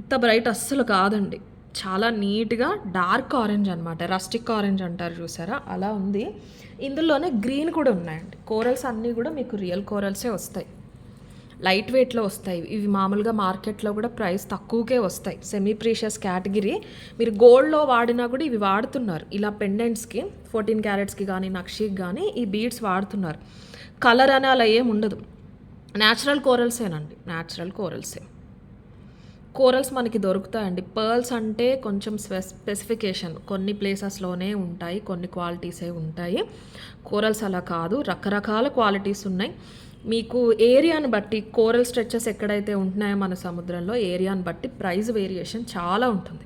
ఇంత బ్రైట్ అస్సలు కాదండి, చాలా నీట్గా డార్క్ ఆరెంజ్ అనమాట, రస్టిక్ ఆరెంజ్ అంటారు చూసారా, అలా ఉంది. ఇందులోనే గ్రీన్ కూడా ఉన్నాయండి. కోరల్స్ అన్నీ కూడా మీకు రియల్ కోరల్సే వస్తాయి, లైట్ వెయిట్లో వస్తాయి. ఇవి మామూలుగా మార్కెట్లో కూడా ప్రైస్ తక్కువకే వస్తాయి, సెమీ ప్రీషియస్ కేటగిరీ. మీరు గోల్డ్లో వాడినా కూడా ఇవి వాడుతున్నారు, ఇలా పెండెంట్స్కి 14 క్యారెట్స్కి కానీ నక్షీకి కానీ ఈ బీడ్స్ వాడుతున్నారు. కలర్ అని అలా ఏం ఉండదు, న్యాచురల్ కోరల్సేనండి, న్యాచురల్ కోరల్సే. కోరల్స్ మనకి దొరుకుతాయండి. పర్ల్స్ అంటే కొంచెం స్పెసిఫికేషన్ కొన్ని ప్లేసెస్లోనే ఉంటాయి, కొన్ని క్వాలిటీసే ఉంటాయి. కోరల్స్ అలా కాదు, రకరకాల క్వాలిటీస్ ఉన్నాయి. మీకు ఏరియాను బట్టి కోరల్ స్ట్రెచెస్ ఎక్కడైతే ఉంటున్నాయో మన సముద్రంలో, ఏరియాను బట్టి ప్రైస్ వేరియేషన్ చాలా ఉంటుంది.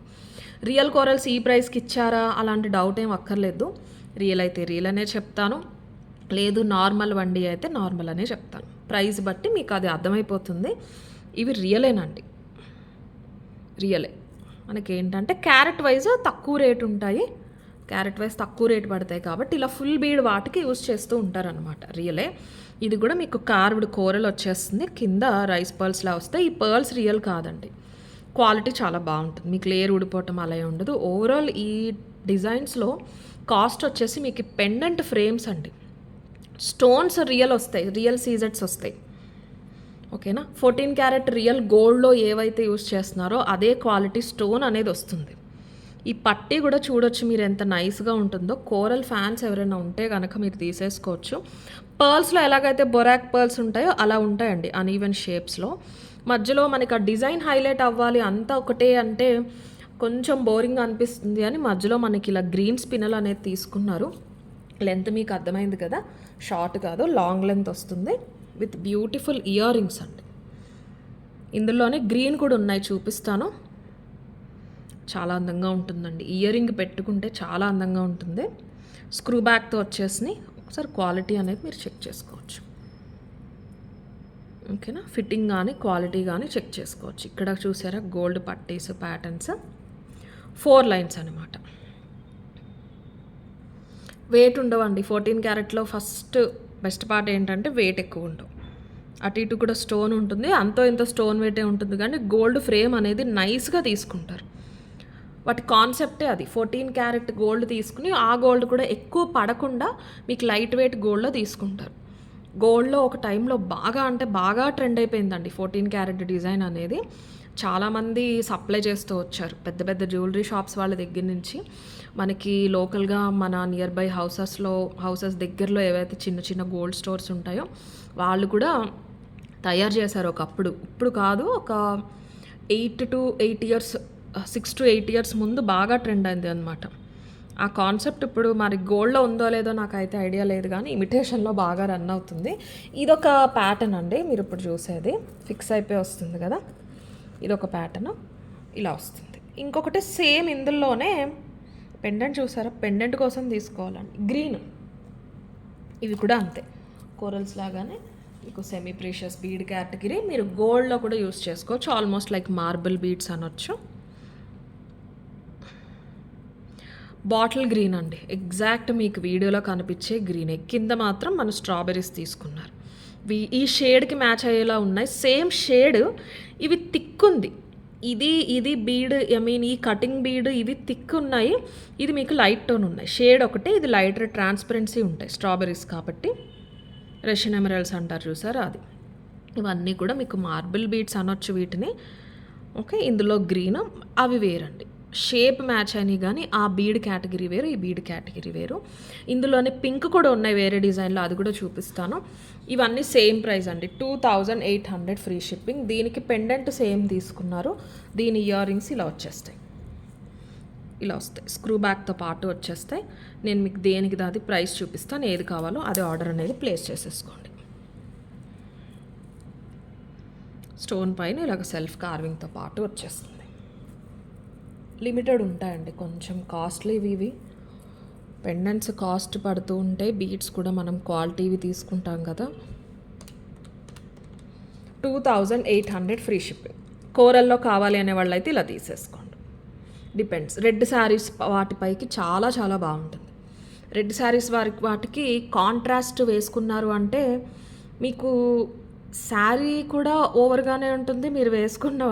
రియల్ కోరల్స్ ఈ ప్రైస్కి ఇచ్చారా అలాంటి డౌట్ ఏం అక్కర్లేదు. రియల్ అయితే రియల్ అనే చెప్తాను, లేదు నార్మల్ వండి అయితే నార్మల్ అనే చెప్తాను. ప్రైస్ బట్టి మీకు అది అర్థమైపోతుంది. ఇవి రియలేనండి, రియలే. మనకి ఏంటంటే క్యారెట్ వైజ్ తక్కువ రేట్ ఉంటాయి, క్యారెట్ వైజ్ తక్కువ రేట్ పడతాయి కాబట్టి ఇలా ఫుల్ బీడ్ వాటికి యూజ్ చేస్తూ ఉంటారనమాట. రియలే. ఇది కూడా మీకు కార్వ్డ్ కోరల్ వచ్చేస్తుంది, కింద రైస్ పర్ల్స్లా వస్తాయి. ఈ పర్ల్స్ రియల్ కాదండి, క్వాలిటీ చాలా బాగుంటుంది, మీకు లేయర్ ఊడిపోవటం అలా ఉండదు. ఓవరాల్ ఈ డిజైన్స్లో కాస్ట్ వచ్చేసి మీకు పెండెంట్ ఫ్రేమ్స్ అండి, స్టోన్స్ రియల్ వస్తాయి, రియల్ సీజెట్స్ వస్తాయి. ఓకేనా. 14 క్యారెట్ రియల్ గోల్డ్లో ఏవైతే యూజ్ చేస్తున్నారో అదే క్వాలిటీ స్టోన్ అనేది వస్తుంది. ఈ పట్టీ కూడా చూడొచ్చు మీరు ఎంత నైస్గా ఉంటుందో. కోరల్ ఫ్యాన్స్ ఎవరైనా ఉంటే కనుక మీరు తీసేసుకోవచ్చు. పర్ల్స్లో ఎలాగైతే బొరాక్ పర్ల్స్ ఉంటాయో అలా ఉంటాయండి, అన్ఈవెన్ షేప్స్లో. మధ్యలో మనకి ఆ డిజైన్ హైలైట్ అవ్వాలి, అంతా ఒకటే అంటే కొంచెం బోరింగ్ అనిపిస్తుంది అని మధ్యలో మనకి ఇలా గ్రీన్ స్పిన్నల్ అనేది తీసుకున్నారు. లెంత్ మీకు అర్థమైంది కదా, షార్ట్ కాదు లాంగ్ లెంత్ వస్తుంది విత్ బ్యూటిఫుల్ ఇయర్ రింగ్స్ అండి. ఇందులోనే గ్రీన్ కూడా ఉన్నాయి, చూపిస్తాను. చాలా అందంగా ఉంటుందండి, ఇయర్ రింగ్ పెట్టుకుంటే చాలా అందంగా ఉంటుంది. స్క్రూ బ్యాక్తో వచ్చేసి ఒకసారి క్వాలిటీ అనేది మీరు చెక్ చేసుకోవచ్చు. ఓకేనా. ఫిట్టింగ్ కానీ క్వాలిటీ కానీ చెక్ చేసుకోవచ్చు. ఇక్కడ చూసారా గోల్డ్ పట్టీస్ ప్యాటర్న్స్ 4 లైన్స్ అనమాట. వెయిట్ ఉండవండి 14 క్యారెట్లో. ఫస్ట్ బెస్ట్ పార్ట్ ఏంటంటే వెయిట్ ఎక్కువ ఉండవు, అటు ఇటు కూడా స్టోన్ ఉంటుంది, అంతో ఇంత స్టోన్ వెయిటే ఉంటుంది, కానీ గోల్డ్ ఫ్రేమ్ అనేది నైస్గా తీసుకుంటారు. వాటి కాన్సెప్టే అది. 14 క్యారెట్ గోల్డ్ తీసుకుని ఆ గోల్డ్ కూడా ఎక్కువ పడకుండా మీకు లైట్ వెయిట్ గోల్డ్లో తీసుకుంటారు. గోల్డ్లో ఒక టైంలో బాగా అంటే బాగా ట్రెండ్ అయిపోయిందండి 14 క్యారెట్ డిజైన్ అనేది. చాలామంది సప్లై చేస్తూ వచ్చారు, పెద్ద పెద్ద జ్యువెలరీ షాప్స్ వాళ్ళ దగ్గర నుంచి. మనకి లోకల్గా మన నియర్ బై హౌసెస్ దగ్గరలో ఏవైతే చిన్న చిన్న గోల్డ్ స్టోర్స్ ఉంటాయో వాళ్ళు కూడా తయారు చేశారు ఒకప్పుడు. ఇప్పుడు కాదు, ఒక 8 ఇయర్స్ 6 to 8 ఇయర్స్ ముందు బాగా ట్రెండ్ అయింది అనమాట. ఆ కాన్సెప్ట్ ఇప్పుడు మరి గోల్డ్‌లో ఉందో లేదో నాకైతే ఐడియా లేదు గానీ, ఇమిటేషన్‌లో బాగా రన్ అవుతుంది. ఇదొక ప్యాటర్న్ అండి. మీరిప్పుడు చూసేది ఫిక్స్ అయిపోయి వస్తుంది కదా! ఇదొక ప్యాటర్న్ ఇలా వస్తుంది. ఇంకొకటి సేమ్ ఇందులోనే పెండెంట్ చూసారా? పెండెంట్ కోసం తీసుకోవాలండి. గ్రీన్ ఇవి కూడా అంతే. కోరల్స్ లాగానే మీకు సెమీ ప్రీషియస్ బీడ్ కేటగిరీ. మీరు గోల్డ్‌లో కూడా యూస్ చేసుకోవచ్చు. ఆల్మోస్ట్ లైక్ మార్బుల్ బీడ్స్ అనొచ్చు. బాటిల్ గ్రీన్ అండి. ఎగ్జాక్ట్ మీకు వీడియోలో కనిపించే గ్రీనే. కింద మాత్రం మన స్ట్రాబెర్రీస్ తీసుకున్నారు. ఈ షేడ్‌కి మ్యాచ్ అయ్యేలా ఉన్నాయి. Same shade. ఇవి థిక్ ఉంది. ఇది బీడ్ ఈ కటింగ్ బీడ్ ఇవి థిక్ ఉన్నాయి. ఇది మీకు లైట్ టోన్ ఉన్నాయి. షేడ్ ఒకటి, ఇది లైటర్ ట్రాన్స్పరెన్సీ ఉంటాయి స్ట్రాబెర్రీస్ కాబట్టి. రష్యన్ ఎమరల్డ్స్ అంటారు చూసారా అది. ఇవన్నీ కూడా మీకు మార్బుల్ బీడ్స్ అనొచ్చు వీటిని. ఓకే, ఇందులో గ్రీన్ అవి వేరండి. షేప్ మ్యాచ్ అయినాయి కానీ ఆ బీడ్ కేటగిరీ వేరు, ఈ బీడ్ కేటగిరీ వేరు. ఇందులోనే పింక్ కూడా ఉన్నాయి వేరే డిజైన్లో, అది కూడా చూపిస్తాను. ఇవన్నీ సేమ్ ప్రైస్ అండి. 2800 ఫ్రీ షిప్పింగ్. దీనికి పెండెంట్ సేమ్ తీసుకున్నారు. దీని ఇయర్ రింగ్స్ ఇలా వచ్చేస్తాయి, ఇలా వస్తాయి. స్క్రూ బ్యాక్తో పాటు వచ్చేస్తాయి. నేను మీకు దేనికి దాది ప్రైస్ చూపిస్తాను. ఏది కావాలో అదే ఆర్డర్ అనేది ప్లేస్ చేసేసుకోండి. స్టోన్ పైన ఇలాగ సెల్ఫ్ కార్వింగ్తో పాటు వచ్చేస్తుంది. లిమిటెడ్ ఉంటాయండి, కొంచెం కాస్ట్లీవి ఇవి. పెండెంట్స్ కాస్ట్ పడుతూ ఉంటాయి. బీడ్స్ కూడా మనం క్వాలిటీవి తీసుకుంటాం కదా. 2800 ఫ్రీ షిప్పింగ్. కోరల్లో కావాలి అనే వాళ్ళు అయితే ఇలా తీసేసుకోండి. డిపెండ్స్. రెడ్ శారీస్ వాటిపైకి చాలా చాలా బాగుంటుంది. రెడ్ శారీస్ వాటికి కాంట్రాస్ట్ వేసుకున్నారు అంటే మీకు శారీ కూడా ఓవర్గానే ఉంటుంది, మీరు వేసుకున్న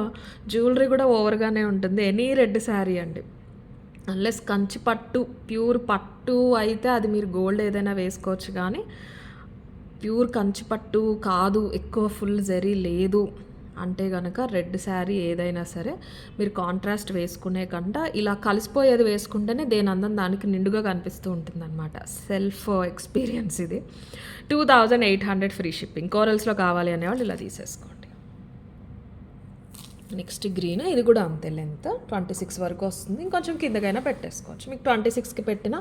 జ్యువెలరీ కూడా ఓవర్గానే ఉంటుంది. ఎనీ రెడ్ శారీ అండి. అన్లెస్ కంచి పట్టు, ప్యూర్ పట్టు అయితే అది మీరు గోల్డ్ ఏదైనా వేసుకోవచ్చు. కానీ ప్యూర్ కంచి పట్టు కాదు, ఎక్కువ ఫుల్ జరీ లేదు అంటే కనుక రెడ్ శారీ ఏదైనా సరే మీరు కాంట్రాస్ట్ వేసుకునే కంట ఇలా కలిసిపోయేది వేసుకుంటేనే దేని అందం దానికి నిండుగా కనిపిస్తూ ఉంటుందన్నమాట. సెల్ఫ్ ఎక్స్పీరియన్స్ ఇది. 2800 ఫ్రీ షిప్పింగ్. కోరల్స్లో కావాలి అనేవాళ్ళు ఇలా తీసేసుకోండి. Next green. ఇది కూడా అంతే లెంత్ 26 వరకు వస్తుంది. ఇంకొంచెం కిందకైనా పెట్టేసుకోవచ్చు. మీకు 26కి పెట్టిన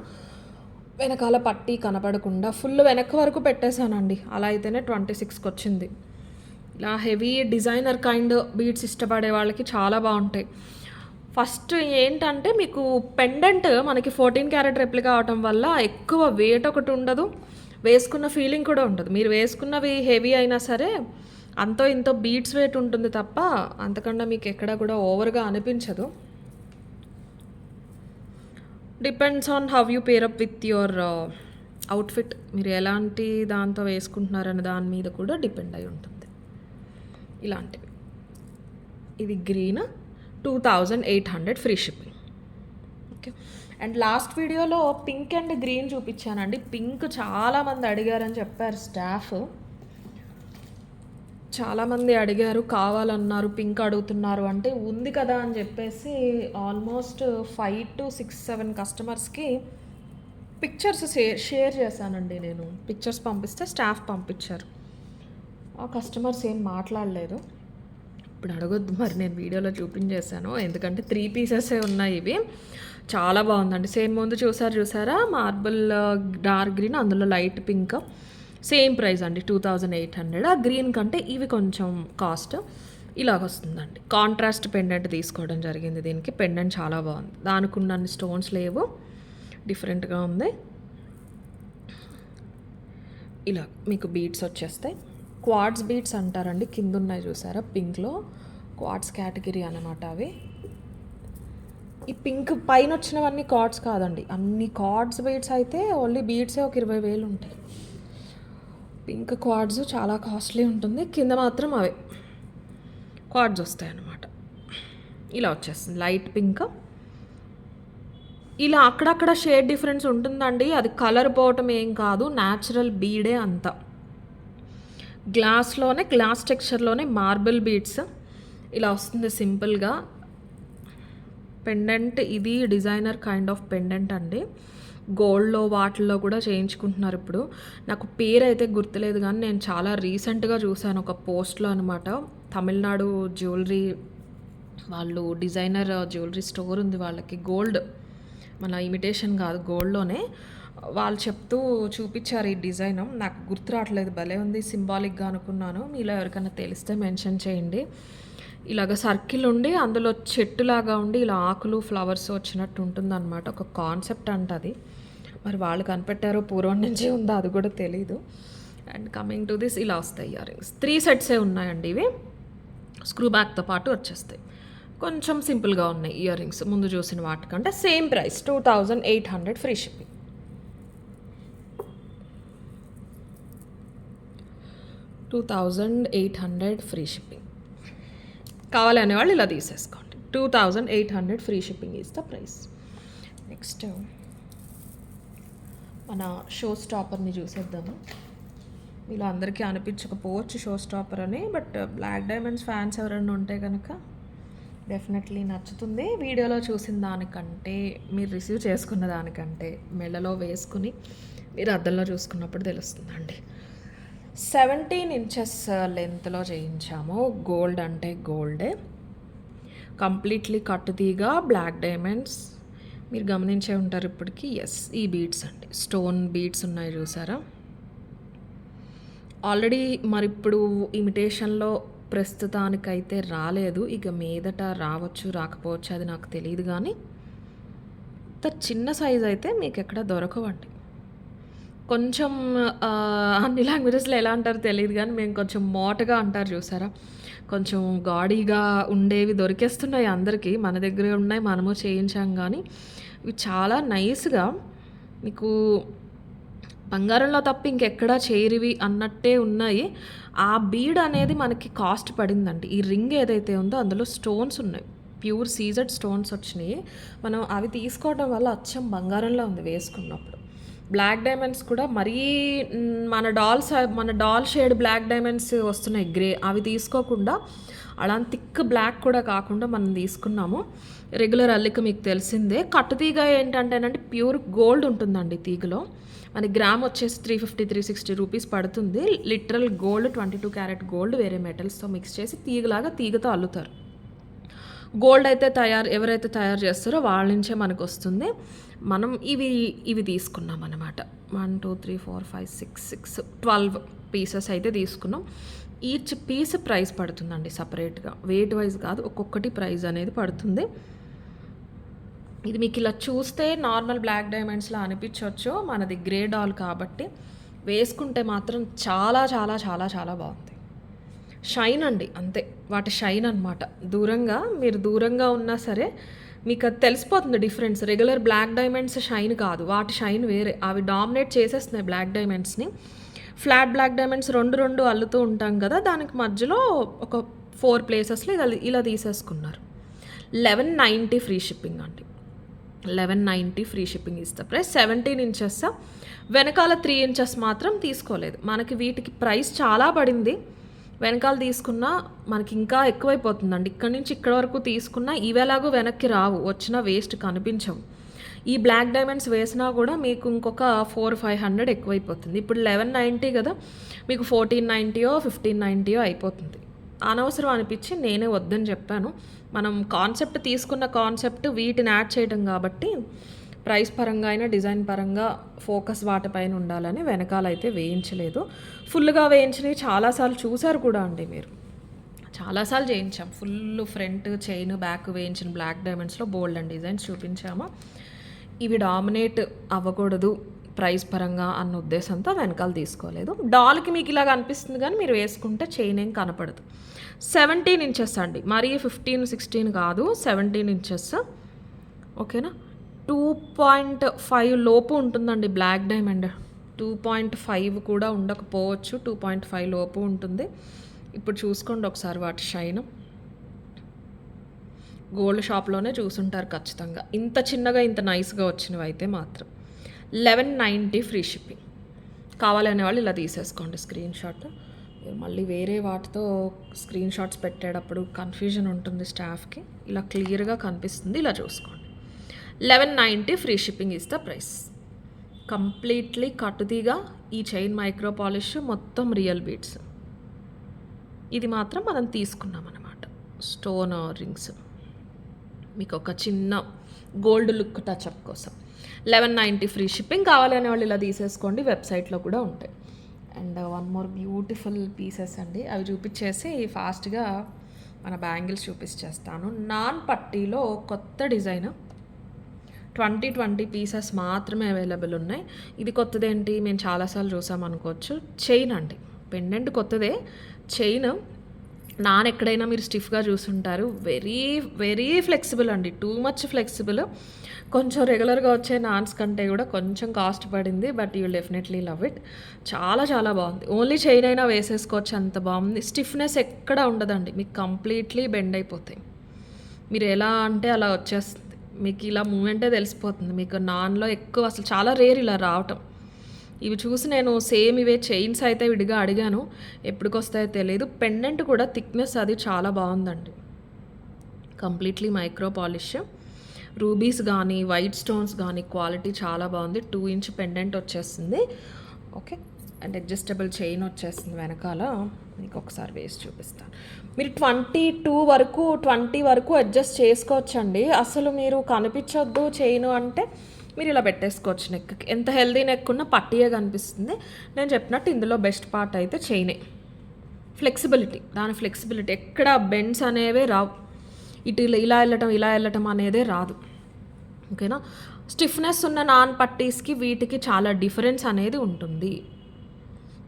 వెనకాల పట్టి కనపడకుండా ఫుల్ వెనక్కి వరకు పెట్టేశానండి. అలా అయితేనే 26కి వచ్చింది. ఇలా హెవీ డిజైనర్ కైండ్ బీడ్స్ ఇష్టపడే వాళ్ళకి చాలా బాగుంటాయి. ఫస్ట్ ఏంటంటే మీకు పెండెంట్ మనకి 14 క్యారెట్ రెప్లికా అవటం వల్ల ఎక్కువ వెయిట్ ఒకటి ఉండదు, వేసుకున్న ఫీలింగ్ కూడా ఉండదు. మీరు వేసుకున్నవి హెవీ అయినా సరే అంతో ఇంతో బీడ్స్ వెయిట్ ఉంటుంది తప్ప అంతకన్నా మీకు ఎక్కడ కూడా ఓవర్గా అనిపించదు. Depends on how you pair up with your outfit. మీరు ఎలాంటి దాంతో వేసుకుంటున్నారనే దాని మీద కూడా డిపెండ్ అయి ఉంటుంది. ఇలాంటివి. ఇది green 2800 free shipping. Okay. And last వీడియోలో పింక్ అండ్ గ్రీన్ చూపించానండి. పింక్ చాలామంది అడిగారని చెప్పారు స్టాఫ్. చాలామంది అడిగారు, కావాలన్నారు, పింక్ అడుగుతున్నారు అంటే ఉంది కదా అని చెప్పేసి ఆల్మోస్ట్ 5 to 6, 7 కస్టమర్స్కి పిక్చర్స్ షేర్ చేశానండి. నేను పిక్చర్స్ పంపిస్తే స్టాఫ్ పంపించారు. ఆ కస్టమర్స్ ఏం మాట్లాడలేదు. ఇప్పుడు అడగొద్దు మరి, నేను వీడియోలో చూపించేశాను. ఎందుకంటే 3 పీసెసే ఉన్నాయి ఇవి. చాలా బాగుందండి. సేమ్ ముందు చూసారా మార్బుల్ డార్క్ గ్రీన్, అందులో లైట్ పింక్. సేమ్ ప్రైస్ అండి 2800. ఆ గ్రీన్ కంటే ఇవి కొంచెం కాస్ట్. ఇలాగ వస్తుందండి. కాంట్రాస్ట్ పెండెంట్ తీసుకోవడం జరిగింది. దీనికి పెండెంట్ చాలా బాగుంది. దానికి ఉన్న స్టోన్స్ లేవు, డిఫరెంట్గా ఉంది. ఇలా మీకు బీడ్స్ వచ్చేస్తాయి. క్వార్ట్స్ బీడ్స్ అంటారండి. కింద ఉన్నాయి చూసారా పింక్లో, క్వార్ట్స్ కేటగిరీ అన్నమాట అవి. ఈ పింక్ పైన వచ్చినవన్నీ కార్డ్స్ కాదండి, అన్ని కార్డ్స్ బీడ్స్ అయితే ఓన్లీ బీడ్సే ఒక 20,000 ఉంటాయి. పింక్ కార్డ్స్ చాలా కాస్ట్లీ ఉంటుంది. కింద మాత్రం అవే కార్డ్స్ వస్తాయి అన్నమాట. ఇలా వచ్చేస్తుంది లైట్ పింక్. ఇలా అక్కడక్కడ షేడ్ డిఫరెన్స్ ఉంటుందండి. అది కలర్ పోవటం ఏం కాదు, న్యాచురల్ బీడే అంతా. గ్లాస్ టెక్స్చర్లోనే మార్బుల్ బీడ్స్ ఇలా వస్తుంది సింపుల్గా. పెండెంట్ ఇది డిజైనర్ కైండ్ ఆఫ్ పెండెంట్ అండి. గోల్డ్లో వాటిల్లో కూడా చేయించుకుంటున్నారు ఇప్పుడు. నాకు పేరు అయితే గుర్తులేదు కానీ నేను చాలా రీసెంట్గా చూశాను ఒక పోస్ట్లో అనమాట. తమిళనాడు జ్యువెలరీ వాళ్ళు డిజైనర్ జ్యువెలరీ స్టోర్ ఉంది వాళ్ళకి. గోల్డ్, మన ఇమిటేషన్ కాదు, గోల్డ్‌లోనే. వాళ్ళు చెప్తూ చూపిచ్చారు ఈ డిజైన్. నాకు గుర్తు రావట్లేదు, భలే ఉంది, సింబాలిక్‌గా అనుకున్నాను. మీలో ఎవరికైనా తెలిస్తే మెన్షన్ చేయండి. ఇలాగ సర్కిల్ ఉండి అందులో చెట్టులాగా ఉండి ఇలా ఆకులు, ఫ్లవర్స్ వచ్చినట్టు ఉంటుందన్నమాట. ఒక కాన్సెప్ట్ అంట అది. మరి వాళ్ళు కనిపెట్టారో పూర్వం నుంచే ఉందో అది కూడా తెలీదు. అండ్ కమింగ్ టు దిస్, ఇలా వస్తాయి ఇయర్ రింగ్స్. 3 సెట్సే ఉన్నాయండి ఇవి. స్క్రూ బ్యాక్‌తో పాటు వచ్చేస్తాయి. కొంచెం సింపుల్‌గా ఉన్నాయి ఇయర్ రింగ్స్ ముందు చూసిన వాటికంటే. Same price 2800 free shipping. 2800 free shipping. కావాలనే వాళ్ళు ఇలా తీసేసుకోండి. 2800 free shipping is the price. Next మన షో స్టాపర్ని చూసేద్దాము. మీలో అందరికీ అనిపించకపోవచ్చు షో స్టాపర్ అని, బట్ బ్లాక్ డైమండ్స్ ఫ్యాన్స్ ఎవరైనా ఉంటే కనుక డెఫినెట్లీ నచ్చుతుంది. వీడియోలో చూసిన దానికంటే, మీరు రిసీవ్ చేసుకున్న దానికంటే మెడలో వేసుకుని మీరు అద్దంలో చూసుకున్నప్పుడు తెలుస్తుందండి. 17 ఇంచెస్ లెంత్లో చేయించాము. గోల్డ్ అంటే గోల్డే, కంప్లీట్లీ కట్టుతీగా బ్లాక్ డైమండ్స్. మీరు గమనించే ఉంటారు ఇప్పటికీ. ఎస్, ఈ బీడ్స్ అండి, స్టోన్ బీడ్స్ ఉన్నాయి చూసారా. ఆల్రెడీ మరి ఇప్పుడు ఇమిటేషన్లో ప్రస్తుతానికైతే రాలేదు. ఇక మీదట రావచ్చు, రాకపోవచ్చు, అది నాకు తెలియదు. కానీ ఇంత చిన్న సైజ్ అయితే మీకు ఎక్కడ దొరకవండి. కొంచెం అన్ని లాంగ్వేజెస్లో ఎలా అంటారో తెలియదు కానీ మేము కొంచెం మోటగా అంటారు చూసారా, కొంచెం గాడీగా ఉండేవి దొరికేస్తున్నాయి అందరికీ. మన దగ్గరే ఉన్నాయి, మనము చేయించాం. కానీ ఇవి చాలా నైస్గా మీకు బంగారంలో తప్ప ఇంకెక్కడా చేరివి అన్నట్టే ఉన్నాయి. ఆ బీడ్ అనేది మనకి కాస్ట్ పడిందండి. ఈ రింగ్ ఏదైతే ఉందో అందులో స్టోన్స్ ఉన్నాయి, ప్యూర్ సీజెడ్ స్టోన్స్ వచ్చినాయి. మనం అవి తీసుకోవడం వల్ల అచ్చం బంగారంలో ఉంది వేసుకున్నప్పుడు. బ్లాక్ డైమండ్స్ కూడా మరీ మన డాల్ షేడ్ బ్లాక్ డైమండ్స్ వస్తున్నాయి గ్రే, అవి తీసుకోకుండా అలా థిక్ బ్లాక్ కూడా కాకుండా మనం తీసుకున్నాము. రెగ్యులర్ అల్లిక మీకు తెలిసిందే. కట్టుతీగ ఏంటంటేనంటే ప్యూర్ గోల్డ్ ఉంటుందండి తీగలో. మన గ్రామ్ వచ్చేసి 350-360 రూపీస్ పడుతుంది. లిటరల్ గోల్డ్, 22 క్యారెట్ గోల్డ్ వేరే మెటల్స్తో మిక్స్ చేసి తీగతో అల్లుతారు. గోల్డ్ అయితే ఎవరైతే తయారు చేస్తారో వాళ్ళ నుంచే మనకు వస్తుంది. మనం ఇవి తీసుకున్నాం అన్నమాట. 1 2 3 4 5 6 12 పీసెస్ అయితే తీసుకున్నాం. ఈచ్ పీస్ ప్రైస్ పడుతుందండి సపరేట్గా, వెయిట్ వైజ్ కాదు, ఒక్కొక్కటి ప్రైస్ అనేది పడుతుంది. ఇది మీకు ఇలా చూస్తే నార్మల్ బ్లాక్ డైమండ్స్లా అనిపించవచ్చు, మనది గ్రే డాల్ కాబట్టి వేసుకుంటే మాత్రం చాలా చాలా చాలా చాలా బాగుంది. షైన్ అండి, అంతే, వాటి షైన్ అనమాట. మీరు దూరంగా ఉన్నా సరే మీకు అది తెలిసిపోతుంది difference. Regular black diamonds shine కాదు, వాటి షైన్ వేరే. అవి డామినేట్ చేసేస్తున్నాయి బ్లాక్ డైమండ్స్ని. ఫ్లాట్ బ్లాక్ డైమండ్స్ రెండు అల్లుతూ ఉంటాం కదా, దానికి మధ్యలో ఒక 4 ప్లేసెస్లో ఇలా తీసేసుకున్నారు. 1190 ఫ్రీ షిప్పింగ్ అండి. 1190 ఫ్రీ షిప్పింగ్ ఇస్తా ప్రైస్. 17 ఇంచెస్ వెనకాల 3 ఇంచెస్ మాత్రం తీసుకోలేదు. మనకి వీటికి ప్రైస్ చాలా పడింది. వెనకాల తీసుకున్నా మనకి ఇంకా ఎక్కువైపోతుందండి. ఇక్కడి నుంచి ఇక్కడ వరకు తీసుకున్నా ఇవేలాగో వెనక్కి రావు, వచ్చినా వేస్ట్ కనిపించవు. ఈ బ్లాక్ డైమండ్స్ వేసినా కూడా మీకు ఇంకొక 400-500 ఎక్కువైపోతుంది. ఇప్పుడు 1190 కదా, మీకు 1490 1590 అయిపోతుంది. అనవసరం అనిపించి నేనే వద్దని చెప్పాను. మనం తీసుకున్న కాన్సెప్ట్ వీటిని యాడ్ చేయడం కాబట్టి ప్రైస్ పరంగా అయినా డిజైన్ పరంగా ఫోకస్ వాటిపైన ఉండాలని వెనకాల అయితే వేయించలేదు. ఫుల్గా వేయించినవి చాలాసార్లు చూసారు కూడా అండి మీరు. చాలాసార్లు చేయించాం. ఫుల్ ఫ్రంట్ చైన్ బ్యాక్ వేయించిన బ్లాక్ డైమండ్స్లో బోల్డ్ అండ్ డిజైన్స్ చూపించాము. ఇవి డామినేట్ అవ్వకూడదు ప్రైస్ పరంగా అన్న ఉద్దేశంతో వెనకాల తీసుకోలేదు. డాల్కి మీకు ఇలాగ అనిపిస్తుంది కానీ మీరు వేసుకుంటే చైన్ ఏం కనపడదు. 17 ఇంచెస్ అండి, మరీ 15-16 కాదు, 17 ఇంచెస్. ఓకేనా. 2.5 లోపు ఉంటుందండి బ్లాక్ డైమండ్. 2.5 కూడా ఉండకపోవచ్చు, 2.5 లోపు ఉంటుంది. ఇప్పుడు చూసుకోండి ఒకసారి వాటి షైన్. గోల్డ్ షాప్లోనే చూసుంటారు ఖచ్చితంగా. ఇంత చిన్నగా ఇంత నైస్గా వచ్చినవి అయితే మాత్రం 1190 ఫ్రీ షిప్పింగ్. కావాలనే వాళ్ళు ఇలా తీసేసుకోండి స్క్రీన్ షాట్. మళ్ళీ వేరే వాటితో స్క్రీన్ షాట్స్ పెట్టేటప్పుడు కన్ఫ్యూజన్ ఉంటుంది స్టాఫ్కి. ఇలా క్లియర్గా కనిపిస్తుంది, ఇలా చూసుకోండి. 1190 free shipping is the price. Completely కట్టుతీగా ఈ చైన్ మైక్రో పాలిష్ మొత్తం రియల్ బీడ్స్. ఇది మాత్రం మనం తీసుకున్నాం అన్నమాట. స్టోన్ రింగ్స్ మీకు ఒక చిన్న గోల్డ్ లుక్ టచ్అప్ కోసం 1190 ఫ్రీ షిప్పింగ్. కావాలనే వాళ్ళు ఇలా తీసేసుకోండి, వెబ్సైట్లో కూడా ఉంటాయి. And one more beautiful pieces అండి, అవి చూపించేసి ఫాస్ట్గా మన బ్యాంగిల్స్ చూపించేస్తాను. నాన్ పట్టీలో కొత్త డిజైన్ 20 పీసెస్ మాత్రమే అవైలబుల్ ఉన్నాయి. ఇది కొత్తదేంటి, మేము చాలాసార్లు చూసాం అనుకోవచ్చు. చైన్ అండి, పెండెంట్ కొత్తదే, చైన్ నాన్ ఎక్కడైనా మీరు స్టిఫ్గా చూసుంటారు. వెరీ వెరీ ఫ్లెక్సిబుల్ అండి, టూ మచ్ ఫ్లెక్సిబుల్. కొంచెం రెగ్యులర్గా వచ్చే నాన్స్ కంటే కూడా కొంచెం కాస్ట్ పడింది, but you definitely love it. చాలా చాలా బాగుంది. ఓన్లీ చైన్ అయినా వేసేసుకోవచ్చు, అంత బాగుంది. స్టిఫ్నెస్ ఎక్కడ ఉండదండి, మీకు కంప్లీట్లీ బెండ్ అయిపోతాయి. మీరు ఎలా అంటే అలా వచ్చేస్తుంది, మీకు ఇలా మూమెంటే తెలిసిపోతుంది. మీకు నాన్లో ఎక్కువ అసలు చాలా రేర్ ఇలా రావటం. ఇవి చూసి నేను సేమ్ ఇవే చైన్స్ అయితే విడిగా అడిగాను, ఎప్పటికొస్తాయో తెలియదు. పెండెంట్ కూడా థిక్నెస్ అది చాలా బాగుందండి, కంప్లీట్లీ మైక్రో పాలిష్. రూబీస్ కానీ వైట్ స్టోన్స్ కానీ క్వాలిటీ చాలా బాగుంది. 2 ఇంచ్ పెండెంట్ వచ్చేస్తుంది. ఓకే, అండ్ అడ్జస్టబుల్ చైన్ వచ్చేస్తుంది వెనకాల. మీకు ఒకసారి వేసి చూపిస్తాను. మీరు 20 వరకు అడ్జస్ట్ చేసుకోవచ్చండి. అసలు మీరు కనిపించొద్దు చైన్ అంటే మీరు ఇలా పెట్టేసుకోవచ్చు నెక్కి. ఎంత హెల్దీ నెక్ ఉన్నా పట్టీయే కనిపిస్తుంది. నేను చెప్పినట్టు ఇందులో బెస్ట్ పార్ట్ అయితే చైనే. ఫ్లెక్సిబిలిటీ, దాని ఫ్లెక్సిబిలిటీ ఎక్కడ బెండ్స్ అనేవే రావు. ఇటు ఇలా వెళ్ళటం అనేదే రాదు. ఓకేనా, స్టిఫ్నెస్ ఉన్న నాన్ పట్టీస్కి వీటికి చాలా డిఫరెన్స్ అనేది ఉంటుంది.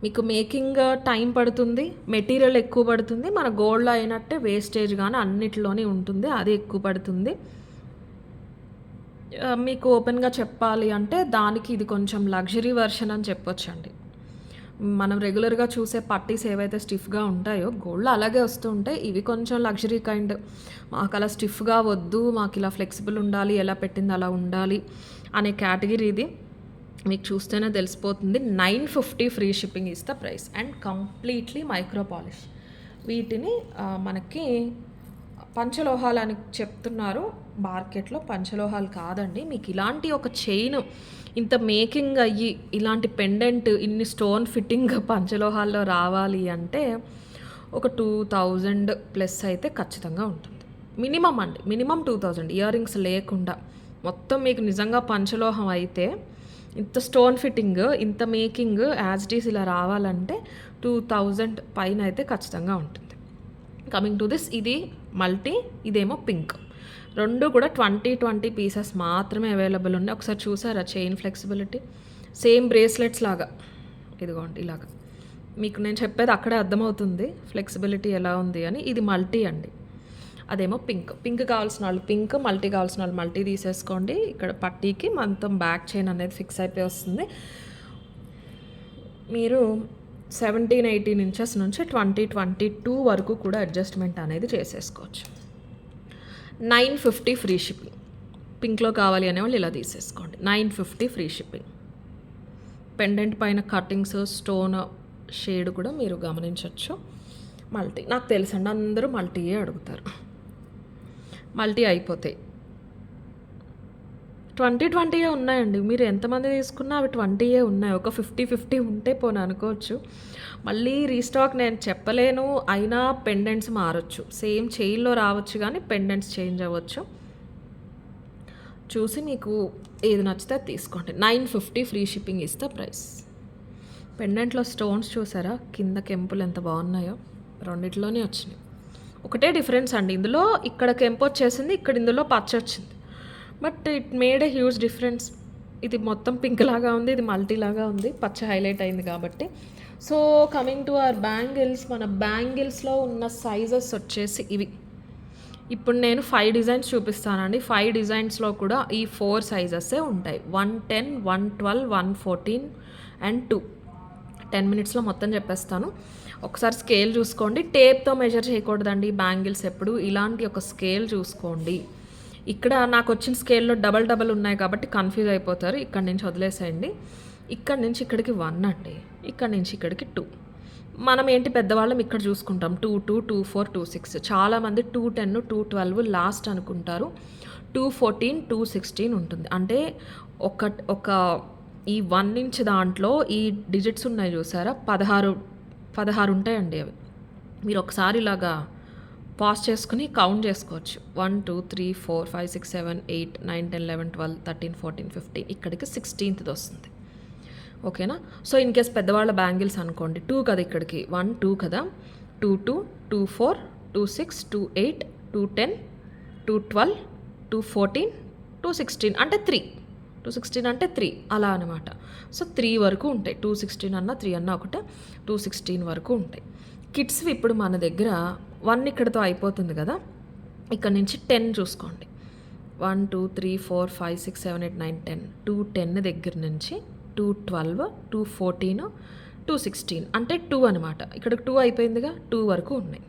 మీకు మేకింగ్ టైం పడుతుంది, మెటీరియల్ ఎక్కువ పడుతుంది. మన గోల్డ్లో అయినట్టే వేస్టేజ్ కానీ అన్నిటిలోనే ఉంటుంది, అది ఎక్కువ పడుతుంది. మీకు ఓపెన్గా చెప్పాలి అంటే దానికి ఇది కొంచెం లగ్జరీ వెర్షన్ అని చెప్పొచ్చండి. మనం రెగ్యులర్గా చూసే పట్టీస్ ఏవైతే స్టిఫ్గా ఉంటాయో గోల్డ్లో అలాగే వస్తూ ఉంటాయి, ఇవి కొంచెం లగ్జరీ కైండ్. మాకు అలా స్టిఫ్గా వద్దు, మాకు ఇలా ఫ్లెక్సిబుల్ ఉండాలి, ఎలా పెట్టింది అలా ఉండాలి అనే కేటగిరీ ఇది. మీకు చూస్తేనే తెలిసిపోతుంది. 950 free shipping is the price and completely micro polish. వీటిని మనకి పంచలోహాలు అని చెప్తున్నారు, మార్కెట్లో పంచలోహాలు కాదండి. మీకు ఇలాంటి ఒక చైన్ ఇంత మేకింగ్ అయ్యి ఇలాంటి పెండెంట్ ఇన్ని స్టోన్ ఫిట్టింగ్ పంచలోహాల్లో రావాలి అంటే ఒక 2000 ప్లస్ అయితే ఖచ్చితంగా ఉంటుంది. మినిమం అండి, మినిమం 2000 ఇయర్ రింగ్స్ లేకుండా. మొత్తం మీకు నిజంగా పంచలోహం అయితే ఇంత స్టోన్ ఫిట్టింగ్ ఇంత మేకింగ్ యాజ్ ఇట్ ఈస్ ఇలా రావాలంటే 2000 పైన అయితే ఖచ్చితంగా ఉంటుంది. కమింగ్ టు దిస్, ఇది మల్టీ, ఇదేమో పింక్. రెండు కూడా 20 పీసెస్ మాత్రమే అవైలబుల్ ఉన్నాయి. ఒకసారి చూసారా చైన్ ఫ్లెక్సిబిలిటీ, సేమ్ బ్రేస్లెట్స్ లాగా. ఇదిగోండి ఇలాగా, మీకు నేను చెప్పేది అక్కడే అర్థమవుతుంది ఫ్లెక్సిబిలిటీ ఎలా ఉంది అని. ఇది మల్టీ అండి, అదేమో పింక్. పింక్ కావాల్సిన వాళ్ళు పింక్, మల్టీ కావాల్సిన వాళ్ళు మల్టీ తీసేసుకోండి. ఇక్కడ పట్టీకి మొత్తం బ్యాక్ చైన్ అనేది ఫిక్స్ అయిపోయి వస్తుంది. మీరు 17-18 ఇంచెస్ నుంచి 20-22 వరకు కూడా అడ్జస్ట్మెంట్ అనేది చేసేసుకోవచ్చు. 950 ఫ్రీ షిప్పింగ్. పింక్లో కావాలి అనేవాళ్ళు ఇలా తీసేసుకోండి. 950 ఫ్రీ షిప్పింగ్. పెండెంట్ పైన కటింగ్స్ స్టోన్ షేడ్ కూడా మీరు గమనించవచ్చు. మల్టీ నాకు తెలుసండి, అందరూ మల్టీయే అడుగుతారు. మల్టీ అయిపోతాయి. 20 ఉన్నాయండి. మీరు ఎంతమంది తీసుకున్నా అవి 20 ఉన్నాయి. ఒక 50 ఉంటే పోనీ అనుకోవచ్చు. మళ్ళీ రీస్టాక్ నేను చెప్పలేను, అయినా పెండెంట్స్ మారచ్చు. సేమ్ చైన్లో రావచ్చు కానీ పెండెంట్స్ చేంజ్ అవ్వచ్చు. చూసి మీకు ఏది నచ్చితే తీసుకోండి. 950 free shipping is the price. పెండెంట్లో స్టోన్స్ చూసారా, కింద కెంపులు ఎంత బాగున్నాయో, రెండిట్లోనే వచ్చినాయి. ఒకటే డిఫరెన్స్ అండి, ఇందులో ఇక్కడ కెంపు వచ్చేసింది, ఇక్కడ ఇందులో పచ్చ వచ్చింది. But it made a huge difference. ఇది మొత్తం పింక్ లాగా ఉంది, ఇది మల్టీ లాగా ఉంది, పచ్చ హైలైట్ అయింది కాబట్టి. So coming to our bangles, మన బ్యాంగిల్స్లో ఉన్న సైజెస్ వచ్చేసి ఇవి. ఇప్పుడు నేను 5 డిజైన్స్ చూపిస్తానండి. 5 డిజైన్స్లో కూడా ఈ 4 సైజెస్సే ఉంటాయి. 110, 112, 114 అండ్ 2. 10 మినిట్స్లో మొత్తం చెప్పేస్తాను. ఒకసారి స్కేల్ చూసుకోండి. టేప్తో మెజర్ చేయకూడదండి బ్యాంగిల్స్ ఎప్పుడు. ఇలాంటి ఒక స్కేల్ చూసుకోండి. ఇక్కడ నాకు వచ్చిన స్కేల్లో డబల్ ఉన్నాయి కాబట్టి కన్ఫ్యూజ్ అయిపోతారు. ఇక్కడ నుంచి వదిలేసేయండి. ఇక్కడ నుంచి ఇక్కడికి 1 అండి, ఇక్కడ నుంచి ఇక్కడికి 2. మనం ఏంటి పెద్దవాళ్ళం ఇక్కడ చూసుకుంటాం 2, 2, 4, 2, 6. చాలామంది 210, 212 లాస్ట్ అనుకుంటారు. 214, 216 ఉంటుంది. అంటే ఒక ఈ 1 ఇంచ్ దాంట్లో ఈ డిజిట్స్ ఉన్నాయి చూసారా, 16 ఉంటాయండి అవి. మీరు ఒకసారి ఇలాగా పాజ్ చేసుకుని కౌంట్ చేసుకోవచ్చు. 1 2 3 4 5 6 7 8 9 10 11 12 13 14 15 ఇక్కడికి 16th వస్తుంది. ఓకేనా. సో ఇన్ కేస్ పెద్దవాళ్ళ బ్యాంగిల్స్ అనుకోండి, 2 కదా ఇక్కడికి, 1 2 కదా, 2 2 2 4 2 6 2 8 2 10 2 12 2 14 2 16 అంటే 3, 216 అంటే 3 అలా అనమాట. సో 3 వరకు ఉంటాయి. 216 అన్న 3 అన్న ఒకటే, 216 వరకు ఉంటాయి. కిడ్స్వి ఇప్పుడు మన దగ్గర 1 ఇక్కడతో అయిపోతుంది కదా, ఇక్కడ నుంచి 10 చూసుకోండి. 1 2 3 4 5 6 7 8 9 10 210 దగ్గర నుంచి 212 214 216 అంటే 2 అనమాట. ఇక్కడ 2 అయిపోయిందిగా, 2 వరకు ఉన్నాయి.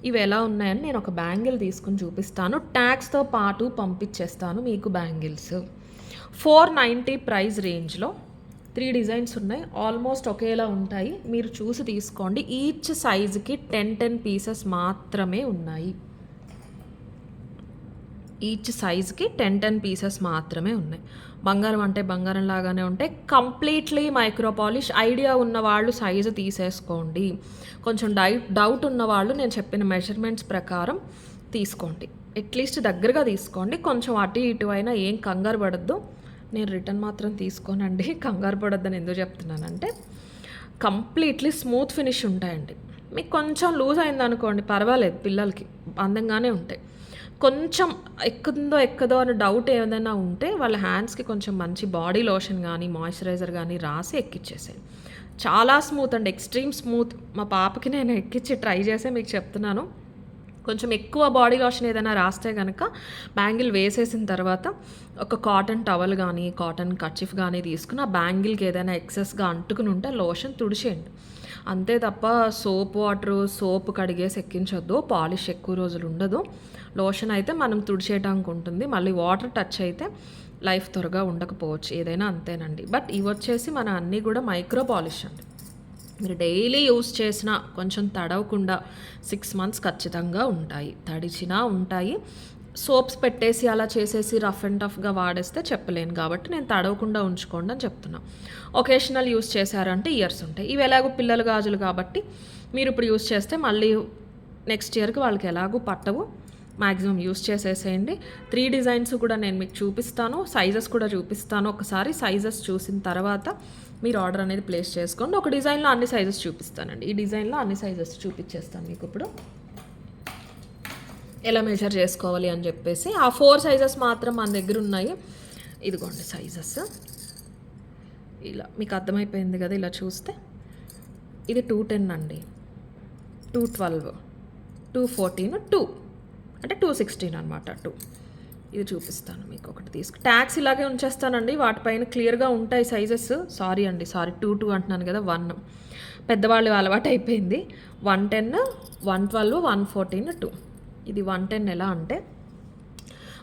ఇవి ఎలా ఉన్నాయని నేను ఒక బ్యాంగిల్ తీసుకుని చూపిస్తాను. ట్యాక్స్తో పాటు పంపించేస్తాను మీకు బ్యాంగిల్స్. 490 ప్రైస్ రేంజ్లో 3 డిజైన్స్ ఉన్నాయి. ఆల్మోస్ట్ ఒకేలా ఉంటాయి, మీరు చూసి తీసుకోండి. ఈచ్ సైజుకి 10 పీసెస్ మాత్రమే ఉన్నాయి. ఈచ్ సైజ్కి 10 పీసెస్ మాత్రమే ఉన్నాయి. బంగారం అంటే బంగారం లాగానే ఉంటాయి. Completely micro polish. ఐడియా ఉన్నవాళ్ళు సైజు తీసేసుకోండి. కొంచెం డౌట్ ఉన్నవాళ్ళు నేను చెప్పిన మెజర్మెంట్స్ ప్రకారం తీసుకోండి. అట్లీస్ట్ దగ్గరగా తీసుకోండి. కొంచెం అటు ఇటు అయినా ఏం కంగారు పడద్దు. నేను రిటర్న్ మాత్రం తీసుకోనండి. కంగారు పడొద్దని ఎందుకు చెప్తున్నానంటే కంప్లీట్లీ స్మూత్ ఫినిష్ ఉంటాయండి. మీకు కొంచెం లూజ్ అయిందనుకోండి పర్వాలేదు, పిల్లలకి అందంగానే ఉంటాయి. కొంచెం ఎక్కదో అని డౌట్ ఏదైనా ఉంటే వాళ్ళ హ్యాండ్స్కి కొంచెం మంచి బాడీ లోషన్ కానీ మాయిశ్చరైజర్ కానీ రాసి ఎక్కిచ్చేసాను. చాలా స్మూత్ అండి, ఎక్స్ట్రీమ్ స్మూత్. మా పాపకి నేను ఎక్కించి ట్రై చేసే మీకు చెప్తున్నాను. కొంచెం ఎక్కువ బాడీ లోషన్ ఏదైనా రాస్తే కనుక బ్యాంగిల్ వేసేసిన తర్వాత ఒక కాటన్ టవల్ కానీ కాటన్ కర్చీఫ్ కానీ తీసుకుని ఆ బ్యాంగిల్కి ఏదైనా ఎక్సెస్గా అంటుకుని ఉంటే లోషన్ తుడిచేయండి. అంతే తప్ప సోప్ కడిగేసి ఎక్కించొద్దు. పాలిష్ ఎక్కువ రోజులు ఉండదు. లోషన్ అయితే మనం తుడిచేయడానికి ఉంటుంది. మళ్ళీ వాటర్ టచ్ అయితే లైఫ్ త్వరగా ఉండకపోవచ్చు, ఏదైనా అంతేనండి. బట్ ఇవి వచ్చేసి మన అన్నీ కూడా మైక్రో పాలిష్ అండి. మీరు డైలీ యూస్ చేసినా కొంచెం తడవకుండా 6 మంత్స్ ఖచ్చితంగా ఉంటాయి. తడిచినా ఉంటాయి. సోప్స్ పెట్టేసి అలా చేసేసి రఫ్ అండ్ టఫ్గా వాడేస్తే చెప్పలేను కాబట్టి నేను తడవకుండా ఉంచుకోండి అని చెప్తున్నాను. ఒకేషనల్ యూస్ చేశారంటే ఇయర్స్ ఉంటాయి. ఇవి ఎలాగో పిల్లల గాజులు కాబట్టి మీరు ఇప్పుడు యూస్ చేస్తే మళ్ళీ నెక్స్ట్ ఇయర్కి వాళ్ళకి ఎలాగూ పట్టవు. మ్యాక్సిమం యూస్ చేసేసేయండి. 3 డిజైన్స్ కూడా నేను మీకు చూపిస్తాను, సైజెస్ కూడా చూపిస్తాను. ఒకసారి సైజెస్ చూసిన తర్వాత మీరు ఆర్డర్ అనేది ప్లేస్ చేసుకోండి. ఒక డిజైన్లో అన్ని సైజెస్ చూపిస్తానండి. ఈ డిజైన్లో అన్ని సైజెస్ చూపించేస్తాను మీకు ఇప్పుడు ఎలా మెజర్ చేసుకోవాలి అని చెప్పేసి. ఆ 4 సైజెస్ మాత్రం మన దగ్గర ఉన్నాయి. ఇదిగోండి సైజెస్. ఇలా మీకు అర్థమైపోయింది కదా, ఇలా చూస్తే ఇది 210 అండి, 212, 214, 2 అంటే 216 అనమాట. 2 ఇది చూపిస్తాను మీకు ఒకటి ట్యాక్స్ ఇలాగే ఉంచేస్తానండి. వాటిపైన క్లియర్గా ఉంటాయి సైజెస్. సారీ 2 అంటున్నాను కదా, 1 పెద్దవాళ్ళు అలవాటు అయిపోయింది. 110, 112, 114, 2. ఇది 110 ఎలా అంటే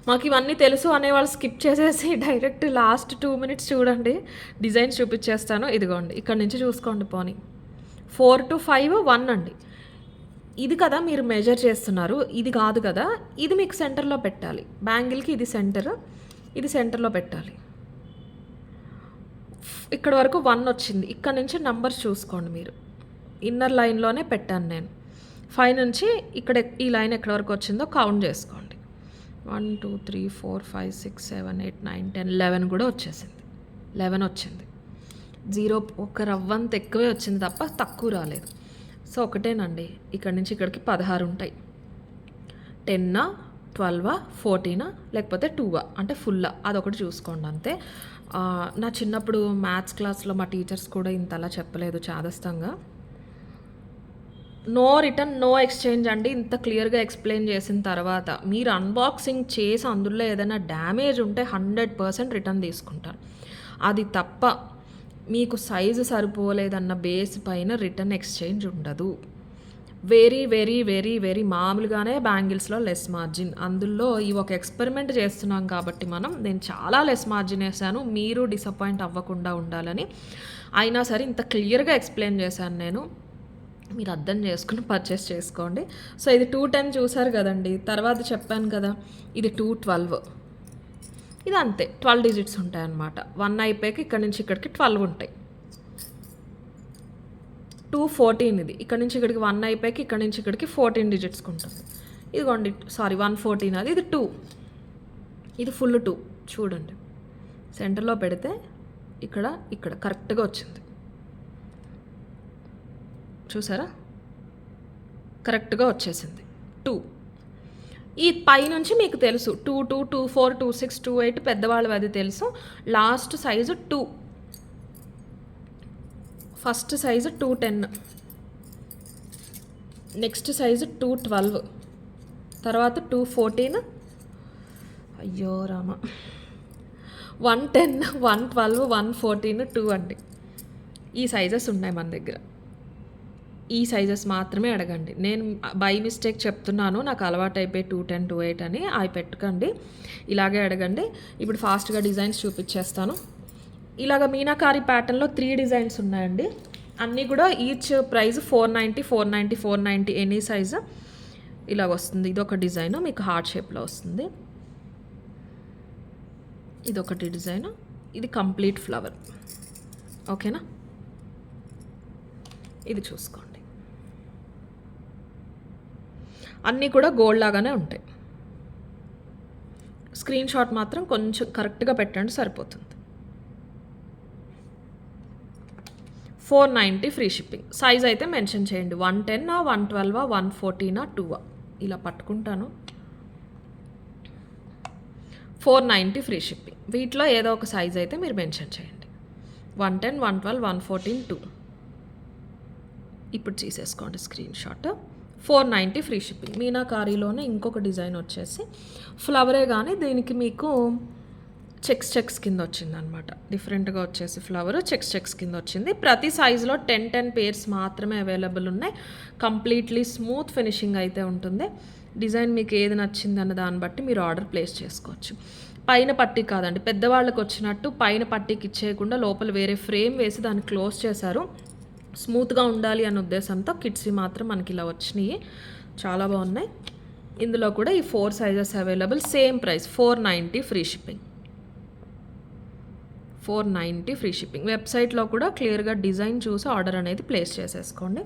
మాకు ఇవన్నీ తెలుసు అనేవాళ్ళు స్కిప్ చేసేసి డైరెక్ట్ లాస్ట్ 2 minutes చూడండి, డిజైన్స్ చూపించేస్తాను. ఇదిగోండి ఇక్కడ నుంచి చూసుకోండి. పోనీ 4 to 5, 1 అండి. ఇది కదా మీరు మెజర్ చేస్తున్నారు, ఇది కాదు కదా. ఇది మీకు సెంటర్లో పెట్టాలి. బ్యాంగిల్కి ఇది సెంటర్, ఇది సెంటర్లో పెట్టాలి. ఇక్కడ వరకు 1 వచ్చింది. ఇక్కడ నుంచి నంబర్స్ చూసుకోండి మీరు. ఇన్నర్ లైన్లోనే పెట్టాను నేను. 5 నుంచి ఇక్కడ ఈ లైన్ ఎక్కడి వరకు వచ్చిందో కౌంట్ చేసుకోండి. 1 2 3 4 5 6 7 8 9 10 11 కూడా వచ్చేసింది. 11 వచ్చింది. 0 ఒక రవ్వంత ఎక్కువే వచ్చింది తప్ప తక్కువ రాలేదు. సో ఒకటేనండి, ఇక్కడ నుంచి ఇక్కడికి 16 ఉంటాయి. 10, 12, 14 లేకపోతే 2 అంటే ఫుల్, అదొకటి చూసుకోండి అంతే. నా చిన్నప్పుడు మ్యాథ్స్ క్లాస్లో మా టీచర్స్ కూడా ఇంతలా చెప్పలేదు చాదస్తంగా. నో రిటర్న్ నో ఎక్స్చేంజ్ అండి. ఇంత క్లియర్గా ఎక్స్ప్లెయిన్ చేసిన తర్వాత మీరు అన్బాక్సింగ్ చేసి అందులో ఏదైనా డ్యామేజ్ ఉంటే 100% రిటర్న్ తీసుకుంటారు. అది తప్ప మీకు సైజు సరిపోలేదన్న బేస్ పైన రిటర్న్ ఎక్స్చేంజ్ ఉండదు. వెరీ వెరీ వెరీ వెరీ మామూలుగానే బ్యాంగిల్స్లో లెస్ మార్జిన్. అందులో ఈ ఒక ఎక్స్పెరిమెంట్ చేస్తున్నాం కాబట్టి నేను చాలా లెస్ మార్జిన్ వేసాను, మీరు డిసప్పాయింట్ అవ్వకుండా ఉండాలని. అయినా సరే ఇంత క్లియర్గా ఎక్స్ప్లెయిన్ చేశాను నేను. మీరు అర్థం చేసుకుని పర్చేస్ చేసుకోండి. సో ఇది 210 చూసారు కదండి. తర్వాత చెప్పాను కదా ఇది 212. ఇది అంతే 12 digits ఉంటాయి అన్నమాట. 1 అయిపోయాక ఇక్కడ నుంచి ఇక్కడికి 12 ఉంటాయి. 214 ఇది. ఇక్కడ నుంచి ఇక్కడికి 1 అయిపోయాక ఇక్కడ నుంచి ఇక్కడికి 14 digits ఉంటుంది. ఇదిగోండి, సారీ 114 అది, ఇది 2, ఇది ఫుల్ 2. చూడండి, సెంటర్లో పెడితే ఇక్కడ ఇక్కడ కరెక్ట్గా వచ్చింది, చూసారా, కరెక్ట్గా వచ్చేసింది 2. ఈ పై నుంచి మీకు తెలుసు 22, 24, 26, 28 పెద్దవాళ్ళు అది తెలుసు. Last size 2, first size 210, next size 212, తర్వాత 214, అయ్యో రామ, 110, 112, 114, 2 అండి. ఈ సైజెస్ ఉన్నాయి మన దగ్గర. ఈ సైజెస్ మాత్రమే అడగండి. నేను బై మిస్టేక్ చెప్తున్నాను, నాకు అలవాటు అయిపోయి 210, 28 అని అవి పెట్టుకోండి, ఇలాగే అడగండి. ఇప్పుడు ఫాస్ట్గా డిజైన్స్ చూపించేస్తాను. ఇలాగ మీనాకారి ప్యాటర్న్లో 3 డిజైన్స్ ఉన్నాయండి. అన్నీ కూడా ఈచ్ ప్రైస్ 490, 490, 490 ఎనీ సైజు ఇలాగ వస్తుంది. ఇదొక డిజైన్ మీకు హార్ట్ షేప్లో వస్తుంది. ఇదొకటి డిజైన్, ఇది కంప్లీట్ ఫ్లవర్. ఓకేనా, ఇది చూసుకోండి. అన్నీ కూడా గోల్డ్ లాగానే ఉంటాయి. స్క్రీన్ షాట్ మాత్రం కొంచెం కరెక్ట్గా పెట్టండి, సరిపోతుంది. 490 ఫ్రీ షిప్పింగ్. సైజ్ అయితే మెన్షన్ చేయండి, 110, 112, 114, 2. ఇలా పట్టుకుంటాను. 490 ఫ్రీ షిప్పింగ్. వీటిలో ఏదో ఒక సైజ్ అయితే మీరు మెన్షన్ చేయండి. 110, 112, 114, 2. ఇప్పుడు తీసేసుకోండి స్క్రీన్ షాట్. 490 free shipping. మీనాకారీలోనే ఇంకొక డిజైన్ వచ్చేసి ఫ్లవరే, కానీ దీనికి మీకు చెక్స్ కింద వచ్చిందనమాట. డిఫరెంట్గా వచ్చేసి ఫ్లవర్ చెక్స్ కింద వచ్చింది. ప్రతి సైజులో 10 పేర్స్ మాత్రమే అవైలబుల్ ఉన్నాయి. కంప్లీట్లీ స్మూత్ ఫినిషింగ్ అయితే ఉంటుంది. డిజైన్ మీకు ఏది నచ్చింది అన్న దాన్ని బట్టి మీరు ఆర్డర్ ప్లేస్ చేసుకోవచ్చు. పైన పట్టీ కాదండి, పెద్దవాళ్ళకి వచ్చినట్టు పైన పట్టీకి ఇచ్చేయకుండా లోపల వేరే ఫ్రేమ్ వేసి దాన్ని క్లోజ్ చేశారు. స్మూత్గా ఉండాలి అనే ఉద్దేశంతో కిడ్స్ మాత్రం మనకి ఇలా వచ్చినాయి, చాలా బాగున్నాయి. ఇందులో కూడా ఈ 4 sizes available. Same price 490 free shipping. 490 free shipping. వెబ్సైట్లో కూడా క్లియర్గా డిజైన్ చూసి ఆర్డర్ అనేది ప్లేస్ చేసేసుకోండి.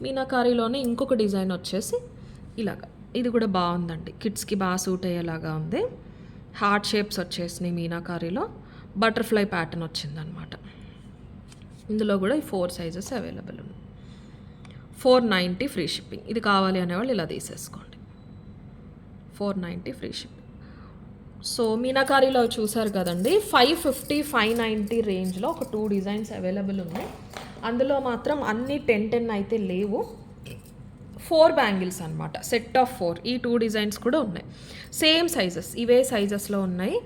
మీనాకారీలోనే ఇంకొక డిజైన్ వచ్చేసి ఇలాగా, ఇది కూడా బాగుందండి, కిడ్స్కి బాగా సూట్ అయ్యేలాగా ఉంది. హార్ట్ షేప్స్ వచ్చేసినాయి మీనాకారీలో, బటర్ఫ్లై ప్యాటర్న్ వచ్చిందనమాట. ఇందులో కూడా ఈ 4 సైజెస్ అవైలబుల్ ఉన్నాయి. 490 ఫ్రీ షిప్పింగ్. ఇది కావాలి అనేవాళ్ళు ఇలా తీసేసుకోండి. 490 ఫ్రీ షిప్పింగ్. సో మీనాకారీలో చూసారు కదండి, 550, 590 రేంజ్లో ఒక 2 డిజైన్స్ అవైలబుల్ ఉన్నాయి. అందులో మాత్రం అన్ని 10 అయితే లేవు. 4 బ్యాంగిల్స్ అనమాట, సెట్ ఆఫ్ 4. ఈ 2 డిజైన్స్ కూడా ఉన్నాయి. సేమ్ సైజెస్, ఇవే సైజెస్లో ఉన్నాయి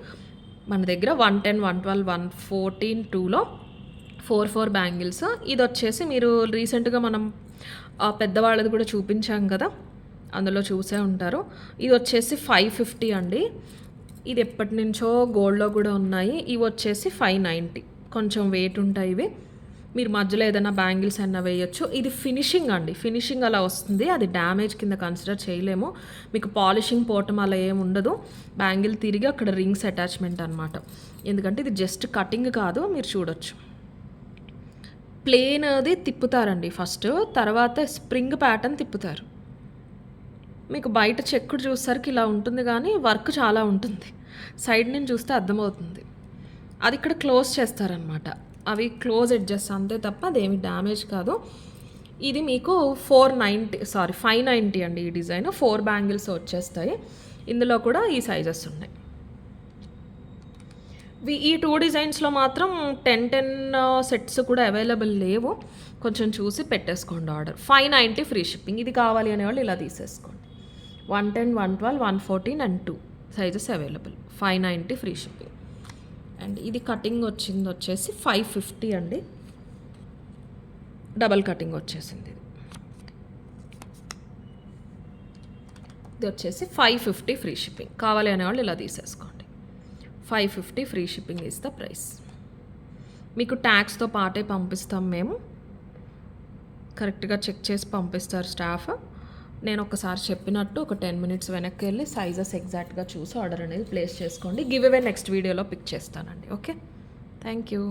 మన దగ్గర. 110, 112, 114, 2లో 4 బ్యాంగిల్స్. ఇది వచ్చేసి మీరు రీసెంట్గా మనం పెద్దవాళ్ళది కూడా చూపించాం కదా, అందులో చూసే ఉంటారు. ఇది వచ్చేసి 550 అండి. ఇది ఎప్పటి నుంచో గోల్డ్లో కూడా ఉన్నాయి. ఇవి వచ్చేసి 590. కొంచెం వెయిట్ ఉంటాయి ఇవి. మీరు మధ్యలో ఏదైనా బ్యాంగిల్స్ అన్నా వేయచ్చు. ఇది ఫినిషింగ్ అండి, ఫినిషింగ్ అలా వస్తుంది, అది డ్యామేజ్ కింద కన్సిడర్ చేయలేము. మీకు పాలిషింగ్ పోవటం అలా ఏమి ఉండదు. బ్యాంగిల్ తిరిగి అక్కడ రింగ్స్ అటాచ్మెంట్ అనమాట. ఎందుకంటే ఇది జస్ట్ కటింగ్ కాదు, మీరు చూడొచ్చు. ప్లేన్ అది తిప్పుతారండి ఫస్ట్, తర్వాత స్ప్రింగ్ ప్యాటర్న్ తిప్పుతారు. మీకు బయట చెక్కుడు చూసేసరికి ఇలా ఉంటుంది, కానీ వర్క్ చాలా ఉంటుంది. సైడ్ నుంచి చూస్తే అర్థమవుతుంది. అది ఇక్కడ క్లోజ్ చేస్తారనమాట. అవి క్లోజ్ ఎడ్జెస్ అంతే తప్ప అదేమి డ్యామేజ్ కాదు. ఇది మీకు 590 అండి ఈ డిజైన్. 4 బ్యాంగిల్స్ వచ్చేస్తాయి. ఇందులో కూడా ఈ సైజెస్ ఉన్నాయి. ఈ 2 డిజైన్స్లో మాత్రం 10 సెట్స్ కూడా అవైలబుల్ లేవు. కొంచెం చూసి పెట్టేసుకోండి ఆర్డర్. 590 free shipping. ఇది కావాలి అనేవాళ్ళు ఇలా తీసేసుకోండి. 110, 112, 114 and 2 sizes available. 590 free shipping. And ఇది కటింగ్ వచ్చేసి 550 అండి. డబల్ కటింగ్ వచ్చేసింది. ఇది వచ్చేసి 550 ఫ్రీ షిప్పింగ్. కావాలి అనేవాళ్ళు ఇలా తీసేసుకోండి. 550 free shipping is the price. మీకు ట్యాక్స్తో పాటే పంపిస్తాం మేము. కరెక్ట్గా చెక్ చేసి పంపిస్తారు స్టాఫ్. నేను ఒకసారి చెప్పినట్టు ఒక 10 minutes వెనక్కి వెళ్ళి సైజెస్ ఎగ్జాక్ట్గా చూసి ఆర్డర్ అనేది ప్లేస్ చేసుకోండి. గివ్ అవే నెక్స్ట్ వీడియోలో పిక్ చేస్తానండి. Okay, thank you.